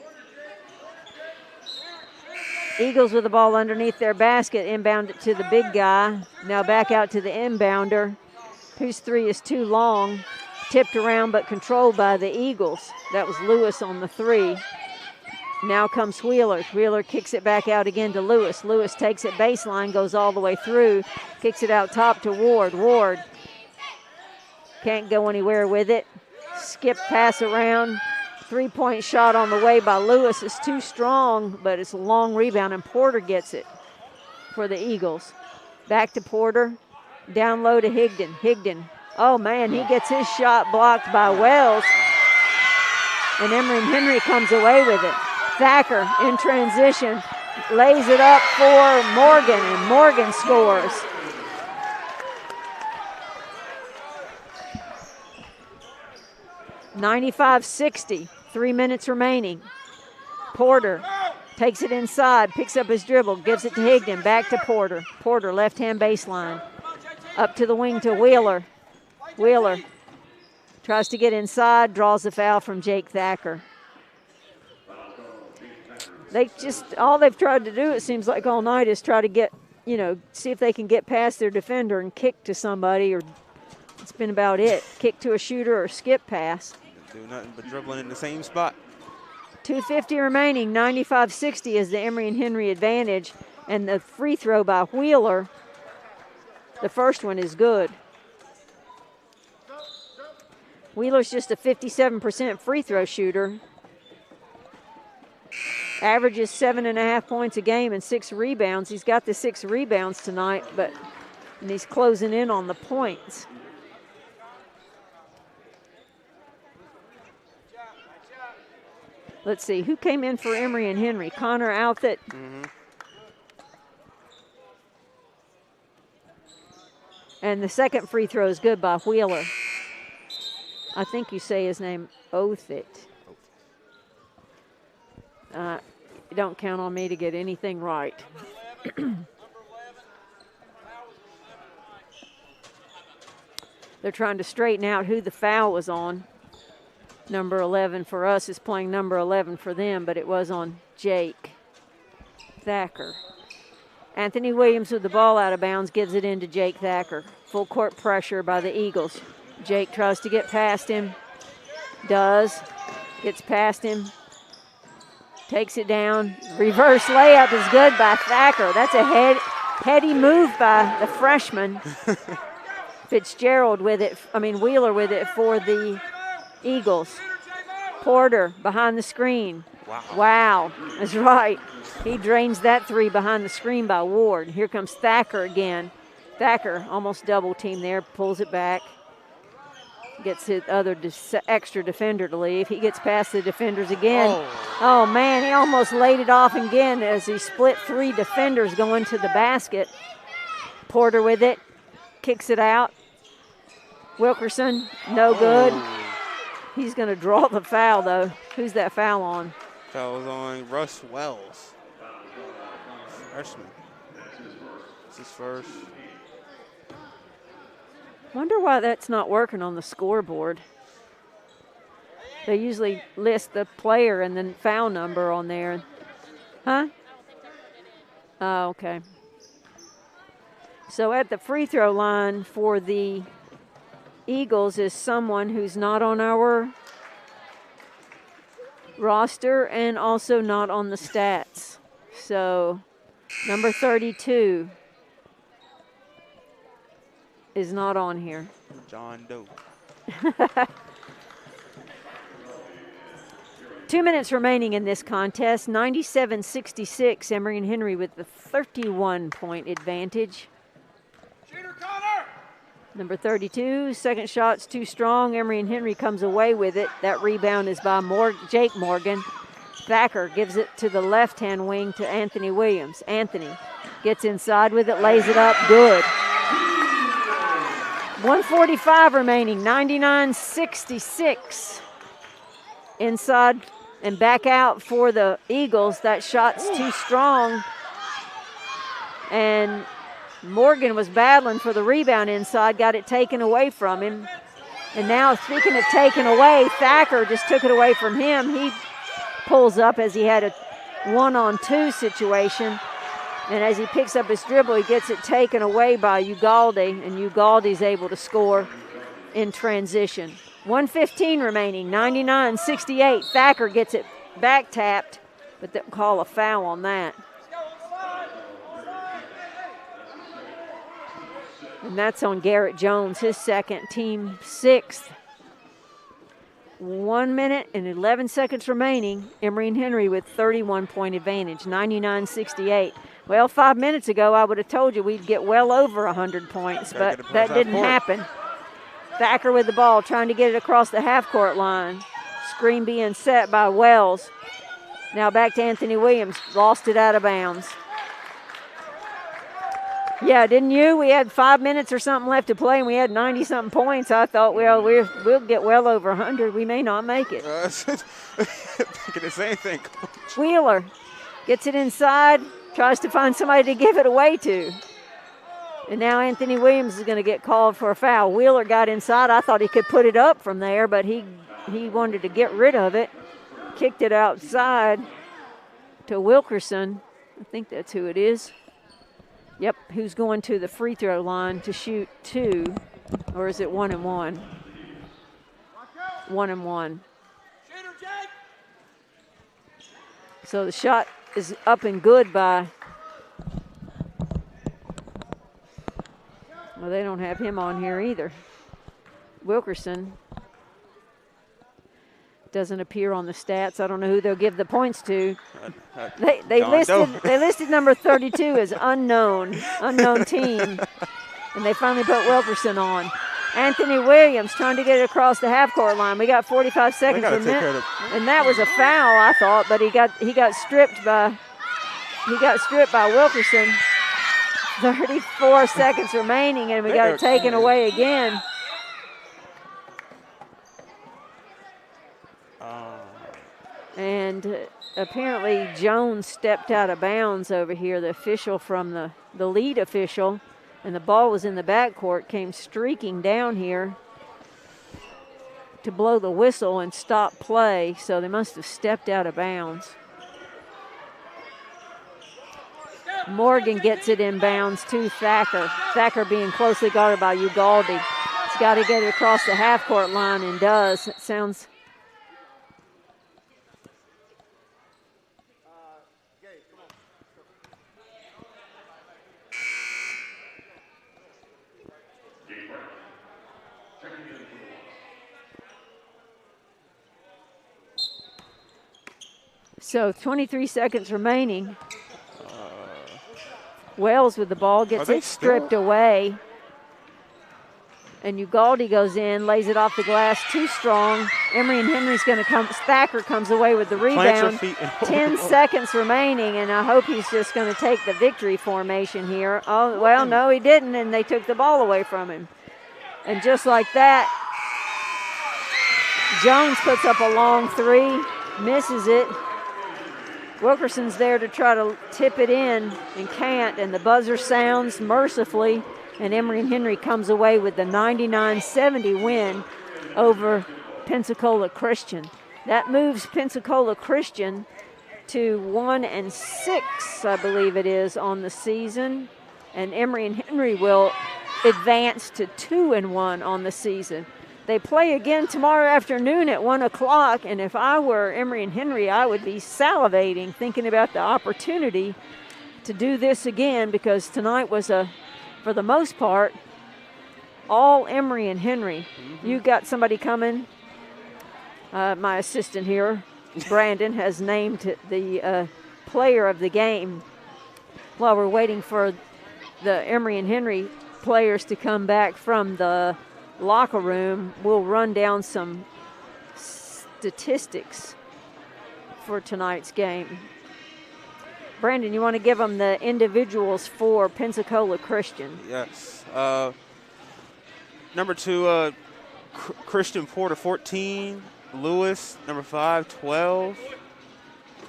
Eagles with the ball underneath their basket, inbound it to the big guy. Now back out to the inbounder, whose 3 is too long. Tipped around but controlled by the Eagles. That was Lewis on the 3. Now comes Wheeler. Wheeler kicks it back out again to Lewis. Lewis takes it baseline, goes all the way through, kicks it out top to Ward. Ward can't go anywhere with it. Skip pass around. 3-point shot on the way by Lewis is too strong, but it's a long rebound, and Porter gets it for the Eagles. Back to Porter. Down low to Higdon. Higdon. Oh, man, he gets his shot blocked by Wells. And Emory and Henry comes away with it. Thacker in transition lays it up for Morgan, and Morgan scores. (95-60). 3 minutes remaining. Porter takes it inside, picks up his dribble, gives it to Higdon, back to Porter. Porter, left-hand baseline. Up to the wing to Wheeler. Wheeler tries to get inside, draws the foul from Jake Thacker. All they've tried to do, it seems like all night, is try to get, see if they can get past their defender and kick to somebody, or it's been about it. Kick to a shooter or skip pass. Do nothing but dribbling in the same spot. 2:50 remaining, 95-60 is the Emory and Henry advantage. And the free throw by Wheeler, the first one is good. Wheeler's just a 57% free throw shooter. Averages 7.5 points a game and 6 rebounds. He's got the 6 rebounds tonight, and he's closing in on the points. Let's see, who came in for Emory and Henry? Connor Outfit. And the second free throw is good by Wheeler. I think you say his name, Othit. Don't count on me to get anything right. They're trying to straighten out who the foul was on. Number 11 for us is playing number 11 for them, but it was on Jake Thacker. Anthony Williams with the ball out of bounds gives it into Jake Thacker. Full court pressure by the Eagles. Jake tries to get past him. Does. Gets past him. Takes it down. Reverse layup is good by Thacker. That's a heady move by the freshman. Wheeler with it for the Eagles. Porter behind the screen. Wow. That's right. He drains that three behind the screen by Ward. Here comes Thacker again. Thacker almost double team there, pulls it back. Gets his other extra defender to leave. He gets past the defenders again. Oh, man, he almost laid it off again as he split 3 defenders going to the basket. Porter with it, kicks it out. Wilkerson, no good. He's going to draw the foul, though. Who's that foul on? Foul was on Russ Wells. Freshman. This is first. Wonder why that's not working on the scoreboard. They usually list the player and then foul number on there. Huh? Oh, okay. So at the free throw line for the Eagles is someone who's not on our roster and also not on the stats. So number 32 is not on here. John Doe. 2 minutes remaining in this contest. 97-66. Emory and Henry with the 31-point advantage. Number 32, second shot's too strong. Emory and Henry comes away with it. That rebound is by Jake Morgan. Thacker gives it to the left-hand wing to Anthony Williams. Anthony gets inside with it, lays it up, good. 1:45 remaining, 99-66. Inside and back out for the Eagles. That shot's too strong. And Morgan was battling for the rebound inside, got it taken away from him. And now, speaking of taken away, Thacker just took it away from him. He pulls up as he had a 1-on-2 situation. And as he picks up his dribble, he gets it taken away by Ugalde, and Ugalde's able to score in transition. 1:15 remaining, 99-68. Thacker gets it back tapped, but they'll call a foul on that. And that's on Garrett Jones, his second, team 6th. 1 minute and 11 seconds remaining. Emory and Henry with 31-point advantage, 99-68. Well, 5 minutes ago, I would have told you we'd get well over 100 points, but that didn't happen. Thacker with the ball, trying to get it across the half-court line. Screen being set by Wells. Now back to Anthony Williams. Lost it out of bounds. Yeah, didn't you? We had 5 minutes or something left to play, and we had 90-something points. I thought, well, we'll get well over 100. We may not make it. Thinking the same thing, Coach. Wheeler gets it inside, tries to find somebody to give it away to. And now Anthony Williams is going to get called for a foul. Wheeler got inside. I thought he could put it up from there, but he wanted to get rid of it. Kicked it outside to Wilkerson. I think that's who it is. Yep, who's going to the free throw line to shoot 2, or is it 1 and 1? 1 and 1. So the shot is up and good by, well, they don't have him on here either. Wilkerson doesn't appear on the stats. I don't know who they'll give the points to. They listed number 32 as unknown team, and they finally put Wilkerson on. Anthony Williams trying to get it across the half-court line. We got 45 seconds remaining, and that was a foul, I thought, but he got stripped by Wilkerson. 34 seconds remaining, and we got it taken away again. And apparently Jones stepped out of bounds over here. The official from the lead official, and the ball was in the backcourt, came streaking down here to blow the whistle and stop play. So they must have stepped out of bounds. Morgan gets it in bounds to Thacker. Thacker being closely guarded by Ugalde. He's got to get it across the half-court line and does. It sounds... So 23 seconds remaining. Wells with the ball, gets it stripped away. And Ugalde goes in, lays it off the glass, too strong. Emory and Henry's going to come. Thacker comes away with the rebound. 10 seconds remaining, and I hope he's just going to take the victory formation here. Oh, well, no, he didn't, and they took the ball away from him. And just like that, Jones puts up a long three, misses it. Wilkerson's there to try to tip it in and can't, and the buzzer sounds mercifully, and Emory and Henry comes away with the 99-70 win over Pensacola Christian. That moves Pensacola Christian to 1-6, I believe it is, on the season, and Emory and Henry will advance to 2-1 on the season. They play again tomorrow afternoon at 1 o'clock, and if I were Emory and Henry, I would be salivating, thinking about the opportunity to do this again, because tonight was, for the most part, all Emory and Henry. Mm-hmm. You got somebody coming. My assistant here, Brandon, has named the player of the game while we're waiting for the Emory and Henry players to come back from the locker room. We'll run down some statistics for tonight's game. Brandon, you want to give them the individuals for Pensacola Christian? Yes. Number 2, Christian Porter, 14. Lewis, number 5, 12.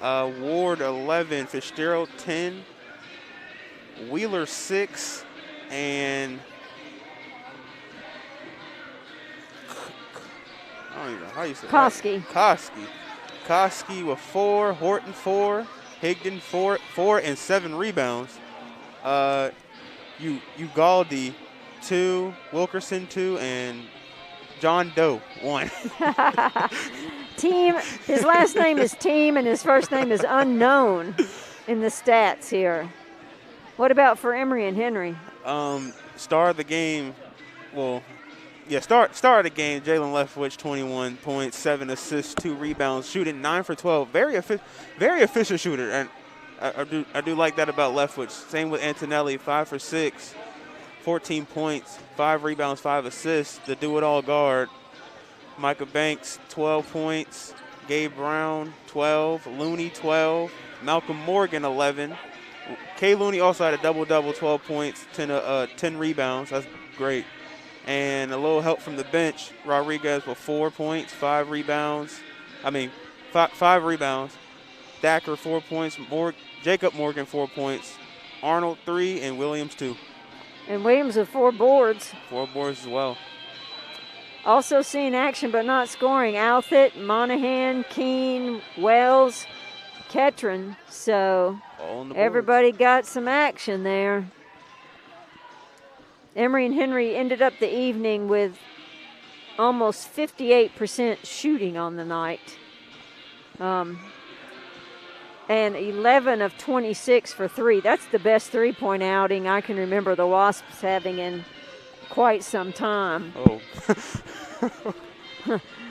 Ward, 11. Fitzgerald, 10. Wheeler, 6. And I don't even know how you say that. Koski with 4, Horton 4, Higdon 4 and 7 rebounds. Ugalde 2, Wilkerson 2, and John Doe 1. Team, his last name is Team and his first name is unknown in the stats here. What about for Emory and Henry? Star of the game, star of the game, Jalen Leftwich, 21 points, 7 assists, 2 rebounds, shooting 9 for 12. Very efficient shooter, and I do like that about Leftwich. Same with Antonelli, 5 for 6, 14 points, 5 rebounds, 5 assists. The do-it-all guard, Micah Banks, 12 points, Gabe Brown, 12, Looney, 12, Malcolm Morgan, 11. Kay Looney also had a double-double, 12 points, 10 rebounds. That's great. And a little help from the bench, Rodriguez with 4 points, 5 rebounds. 5 rebounds. Thacker, 4 points. Jacob Morgan, 4 points. Arnold, 3, and Williams, 2. And Williams with 4 boards. 4 boards as well. Also seeing action but not scoring. Althett, Monahan, Keene, Wells, Ketron. So everybody got some action there. Emory and Henry ended up the evening with almost 58% shooting on the night. and 11 of 26 for three. That's the best three-point outing I can remember the Wasps having in quite some time. Oh.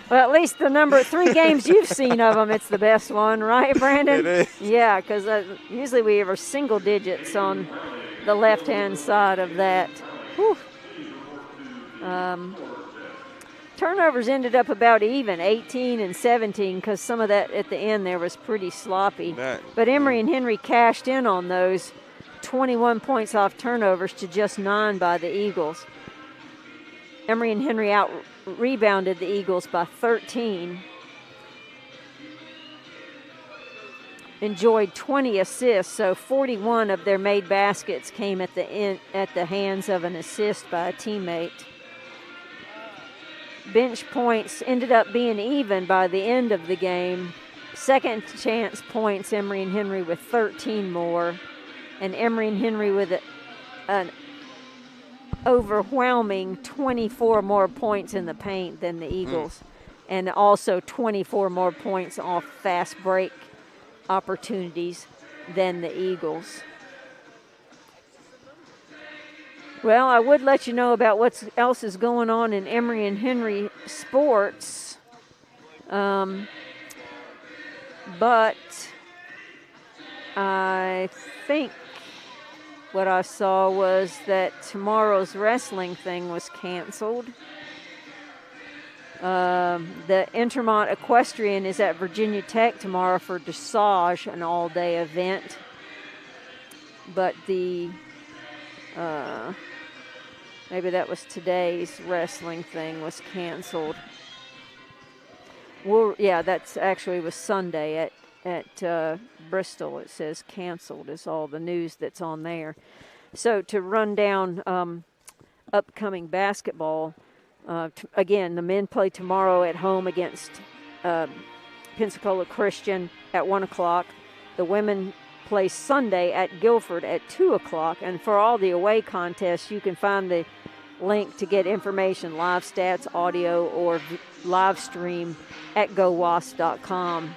Well, at least the number 3 games you've seen of them, it's the best one, right, Brandon? It is. Yeah, because usually we have single digits on the left-hand side of that. Whew. Turnovers ended up about even, 18 and 17, because some of that at the end there was pretty sloppy. But Emory and Henry cashed in on those, 21 points off turnovers to just 9 by the Eagles. Emory and Henry out-rebounded the Eagles by 13. Enjoyed 20 assists, so 41 of their made baskets came at the hands of an assist by a teammate. Bench points ended up being even by the end of the game. Second chance points, Emory and Henry with 13 more, and Emory and Henry with an overwhelming 24 more points in the paint than the Eagles, and also 24 more points off fast break opportunities than the Eagles. Well, I would let you know about what else is going on in Emory and Henry sports, but I think what I saw was that tomorrow's wrestling thing was canceled. The Intermont Equestrian is at Virginia Tech tomorrow for dressage, an all-day event. But the, maybe that was today's wrestling thing was canceled. Well, yeah, that's actually was Sunday at Bristol. It says canceled is all the news that's on there. So to run down upcoming basketball, again, the men play tomorrow at home against Pensacola Christian at 1 o'clock. The women play Sunday at Guilford at 2 o'clock. And for all the away contests, you can find the link to get information, live stats, audio, or live stream at gowasp.com.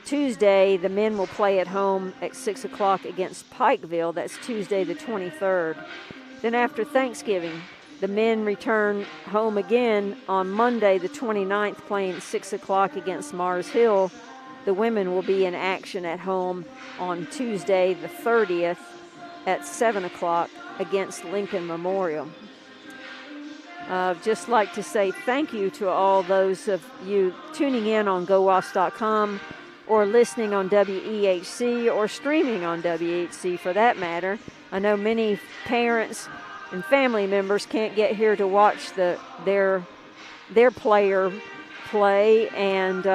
Tuesday, the men will play at home at 6 o'clock against Pikeville. That's Tuesday the 23rd. Then after Thanksgiving, the men return home again on Monday the 29th, playing at 6 o'clock against Mars Hill. The women will be in action at home on Tuesday the 30th at 7 o'clock against Lincoln Memorial. I'd just like to say thank you to all those of you tuning in on GoWasp.com or listening on WEHC or streaming on WEHC for that matter. I know many parents and family members can't get here to watch their player play, and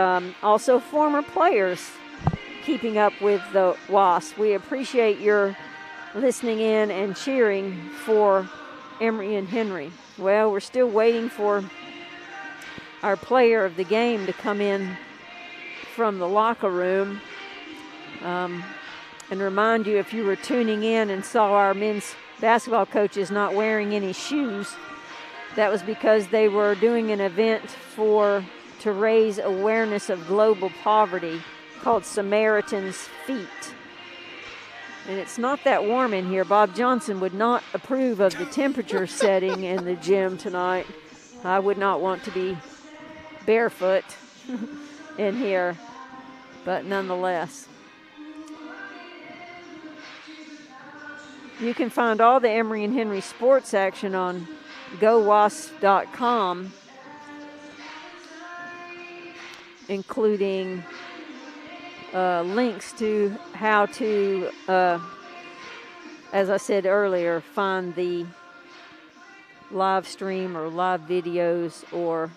also former players keeping up with the Wasps. We appreciate your listening in and cheering for Emory and Henry. Well, we're still waiting for our player of the game to come in from the locker room. And remind you, if you were tuning in and saw our men's basketball coaches not wearing any shoes, that was because they were doing an event to raise awareness of global poverty called Samaritan's Feet. And it's not that warm in here. Bob Johnson would not approve of the temperature setting in the gym tonight. I would not want to be barefoot in here, but nonetheless. You can find all the Emory and Henry sports action on GoWasp.com, including links to how to, as I said earlier, find the live stream or live videos or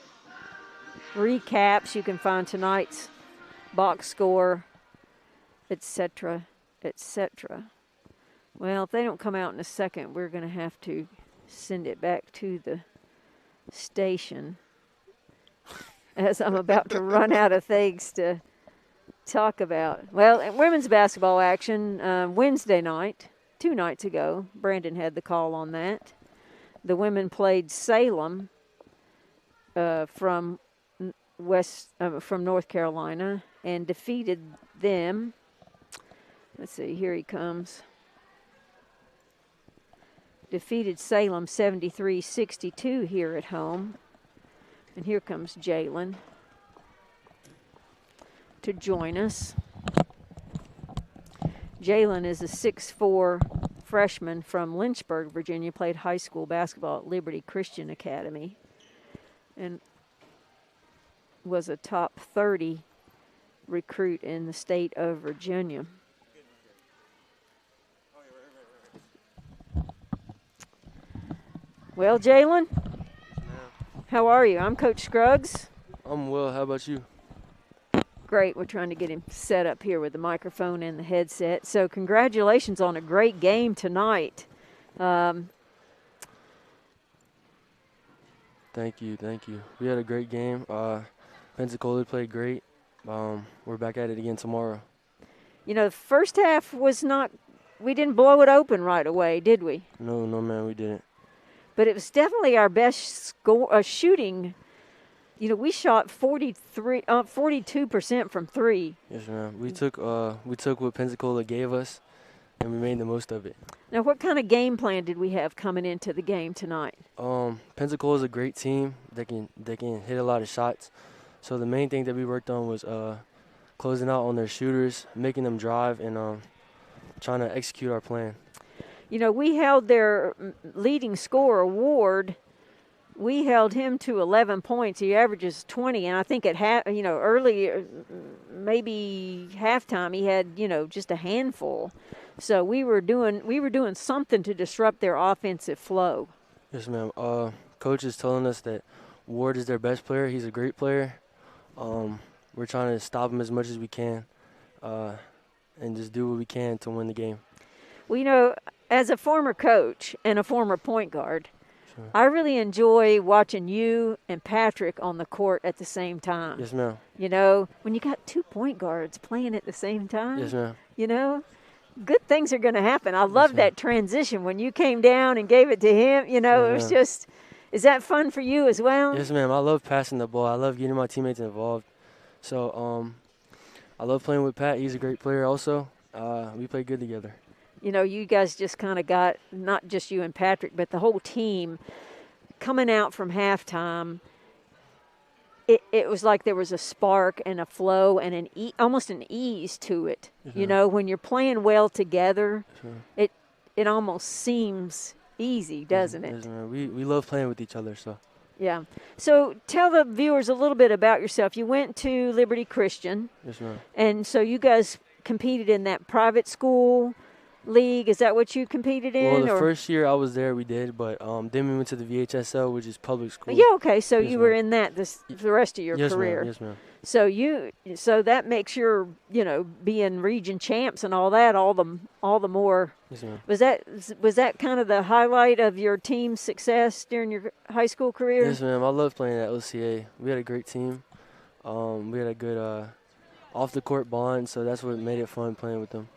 recaps. You can find tonight's box score, etc., etc. Well, if they don't come out in a second, we're going to have to send it back to the station as I'm about to run out of things to talk about. Well, women's basketball action Wednesday night, 2 nights ago. Brandon had the call on that. The women played Salem from North Carolina, and defeated them. Let's see, here he comes. Defeated Salem 73-62 here at home. And here comes Jalen to join us. Jalen is a 6'4" freshman from Lynchburg, Virginia, played high school basketball at Liberty Christian Academy and was a top 30 recruit in the state of Virginia. Well, Jalen, how are you? I'm Coach Scruggs. I'm well. How about you? Great. We're trying to get him set up here with the microphone and the headset. So congratulations on a great game tonight. Thank you. We had a great game. Pensacola played great. We're back at it again tomorrow. You know, the first half was not – we didn't blow it open right away, did we? No, man, we didn't. But it was definitely our best shooting. You know, we shot 42% from three. Yes, ma'am. We took what Pensacola gave us, and we made the most of it. Now, what kind of game plan did we have coming into the game tonight? Pensacola is a great team. They can hit a lot of shots. So the main thing that we worked on was closing out on their shooters, making them drive, and trying to execute our plan. You know, we held their leading scorer, Ward. We held him to 11 points. He averages 20, and I think at early, maybe halftime, he had just a handful. So we were doing something to disrupt their offensive flow. Yes, ma'am. Coach is telling us that Ward is their best player. He's a great player. We're trying to stop him as much as we can, and just do what we can to win the game. Well, as a former coach and a former point guard, Sure. I really enjoy watching you and Patrick on the court at the same time. Yes, ma'am. You know, when you got 2 point guards playing at the same time, Yes, ma'am. Good things are going to happen. I love that transition when you came down and gave it to him. It was just, is that fun for you as well? Yes, ma'am. I love passing the ball. I love getting my teammates involved. So I love playing with Pat. He's a great player also. We play good together. You guys just kind of got, not just you and Patrick, but the whole team coming out from halftime. It was like there was a spark and a flow and almost an ease to it. Yes, When you're playing well together, Yes, it almost seems easy, doesn't it? Yes, ma'am. We love playing with each other. So. Yeah. So tell the viewers a little bit about yourself. You went to Liberty Christian. Yes, ma'am. And so you guys competed in that private school league. Is that what you competed in? Well, the first year I was there, we did, but then we went to the VHSL, which is public school. Yeah, okay. So Yes, you were ma'am. in that the rest of your Yes, career. ma'am. Yes, ma'am. So that makes your being region champs and all that all the more. Yes, ma'am. Was that kind of the highlight of your team's success during your high school career? Yes, ma'am. I love playing at OCA. We had a great team. We had a good off the court bond, so that's what made it fun playing with them.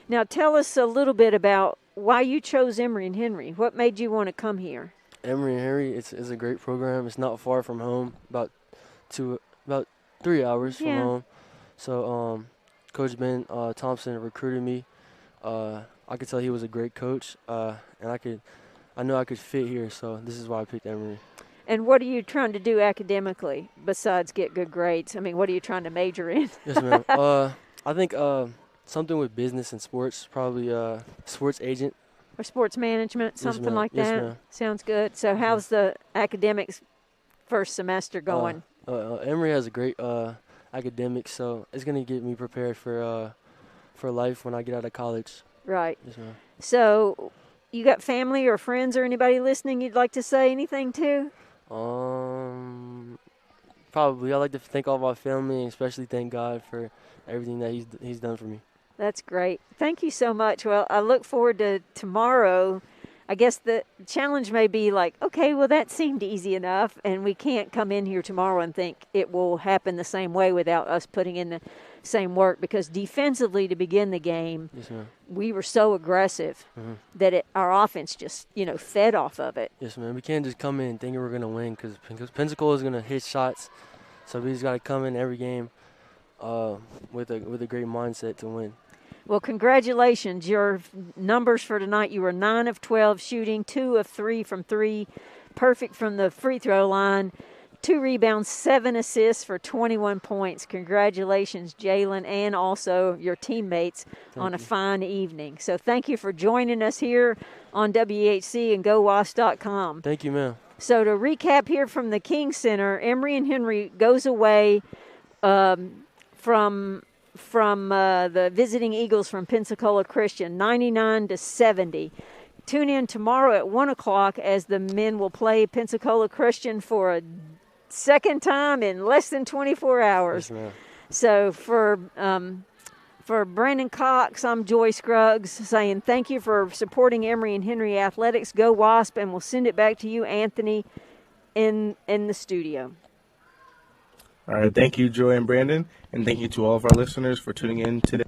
Now tell us a little bit about why you chose Emory and Henry. What made you want to come here? Emory and Henry, it's a great program. It's not far from home, about 3 hours from home. So Coach Ben Thompson recruited me. I could tell he was a great coach, and I know I could fit here. So this is why I picked Emory. And what are you trying to do academically besides get good grades? I mean, what are you trying to major in? Yes, ma'am. I think something with business and sports, probably sports agent. Or sports management, something ma'am. like Yes, that? ma'am. Sounds good. So how's the academics first semester going? Emory has a great academics, so it's going to get me prepared for life when I get out of college. Right. Yes, ma'am. So you got family or friends or anybody listening you'd like to say anything to? Probably. I like to thank all my family and especially thank God for everything that he's done for me. That's great. Thank you so much. Well, I look forward to tomorrow. I guess the challenge may be like, okay, well, that seemed easy enough, and we can't come in here tomorrow and think it will happen the same way without us putting in the same work, because defensively to begin the game, Yes, ma'am. we were so aggressive that our offense just, fed off of it. Yes, ma'am. We can't just come in thinking we're going to win because Pensacola is going to hit shots. So we just got to come in every game with a great mindset to win. Well, congratulations. Your numbers for tonight, you were 9 of 12 shooting, 2 of 3 from 3, perfect from the free throw line, 2 rebounds, 7 assists for 21 points. Congratulations, Jalen, and also your teammates on a fine evening. So thank you for joining us here on WHC and GoWasp.com. Thank you, ma'am. So to recap here from the King Center, Emory and Henry goes away from the visiting Eagles from Pensacola Christian, 99-70. Tune in tomorrow at 1 o'clock as the men will play Pensacola Christian for a second time in less than 24 hours. Yes, ma'am. So for Brandon Cox, I'm Joy Scruggs saying thank you for supporting Emory and Henry Athletics. Go Wasp, and we'll send it back to you, Anthony, in the studio. All right, thank you, Joy and Brandon, and thank you to all of our listeners for tuning in today.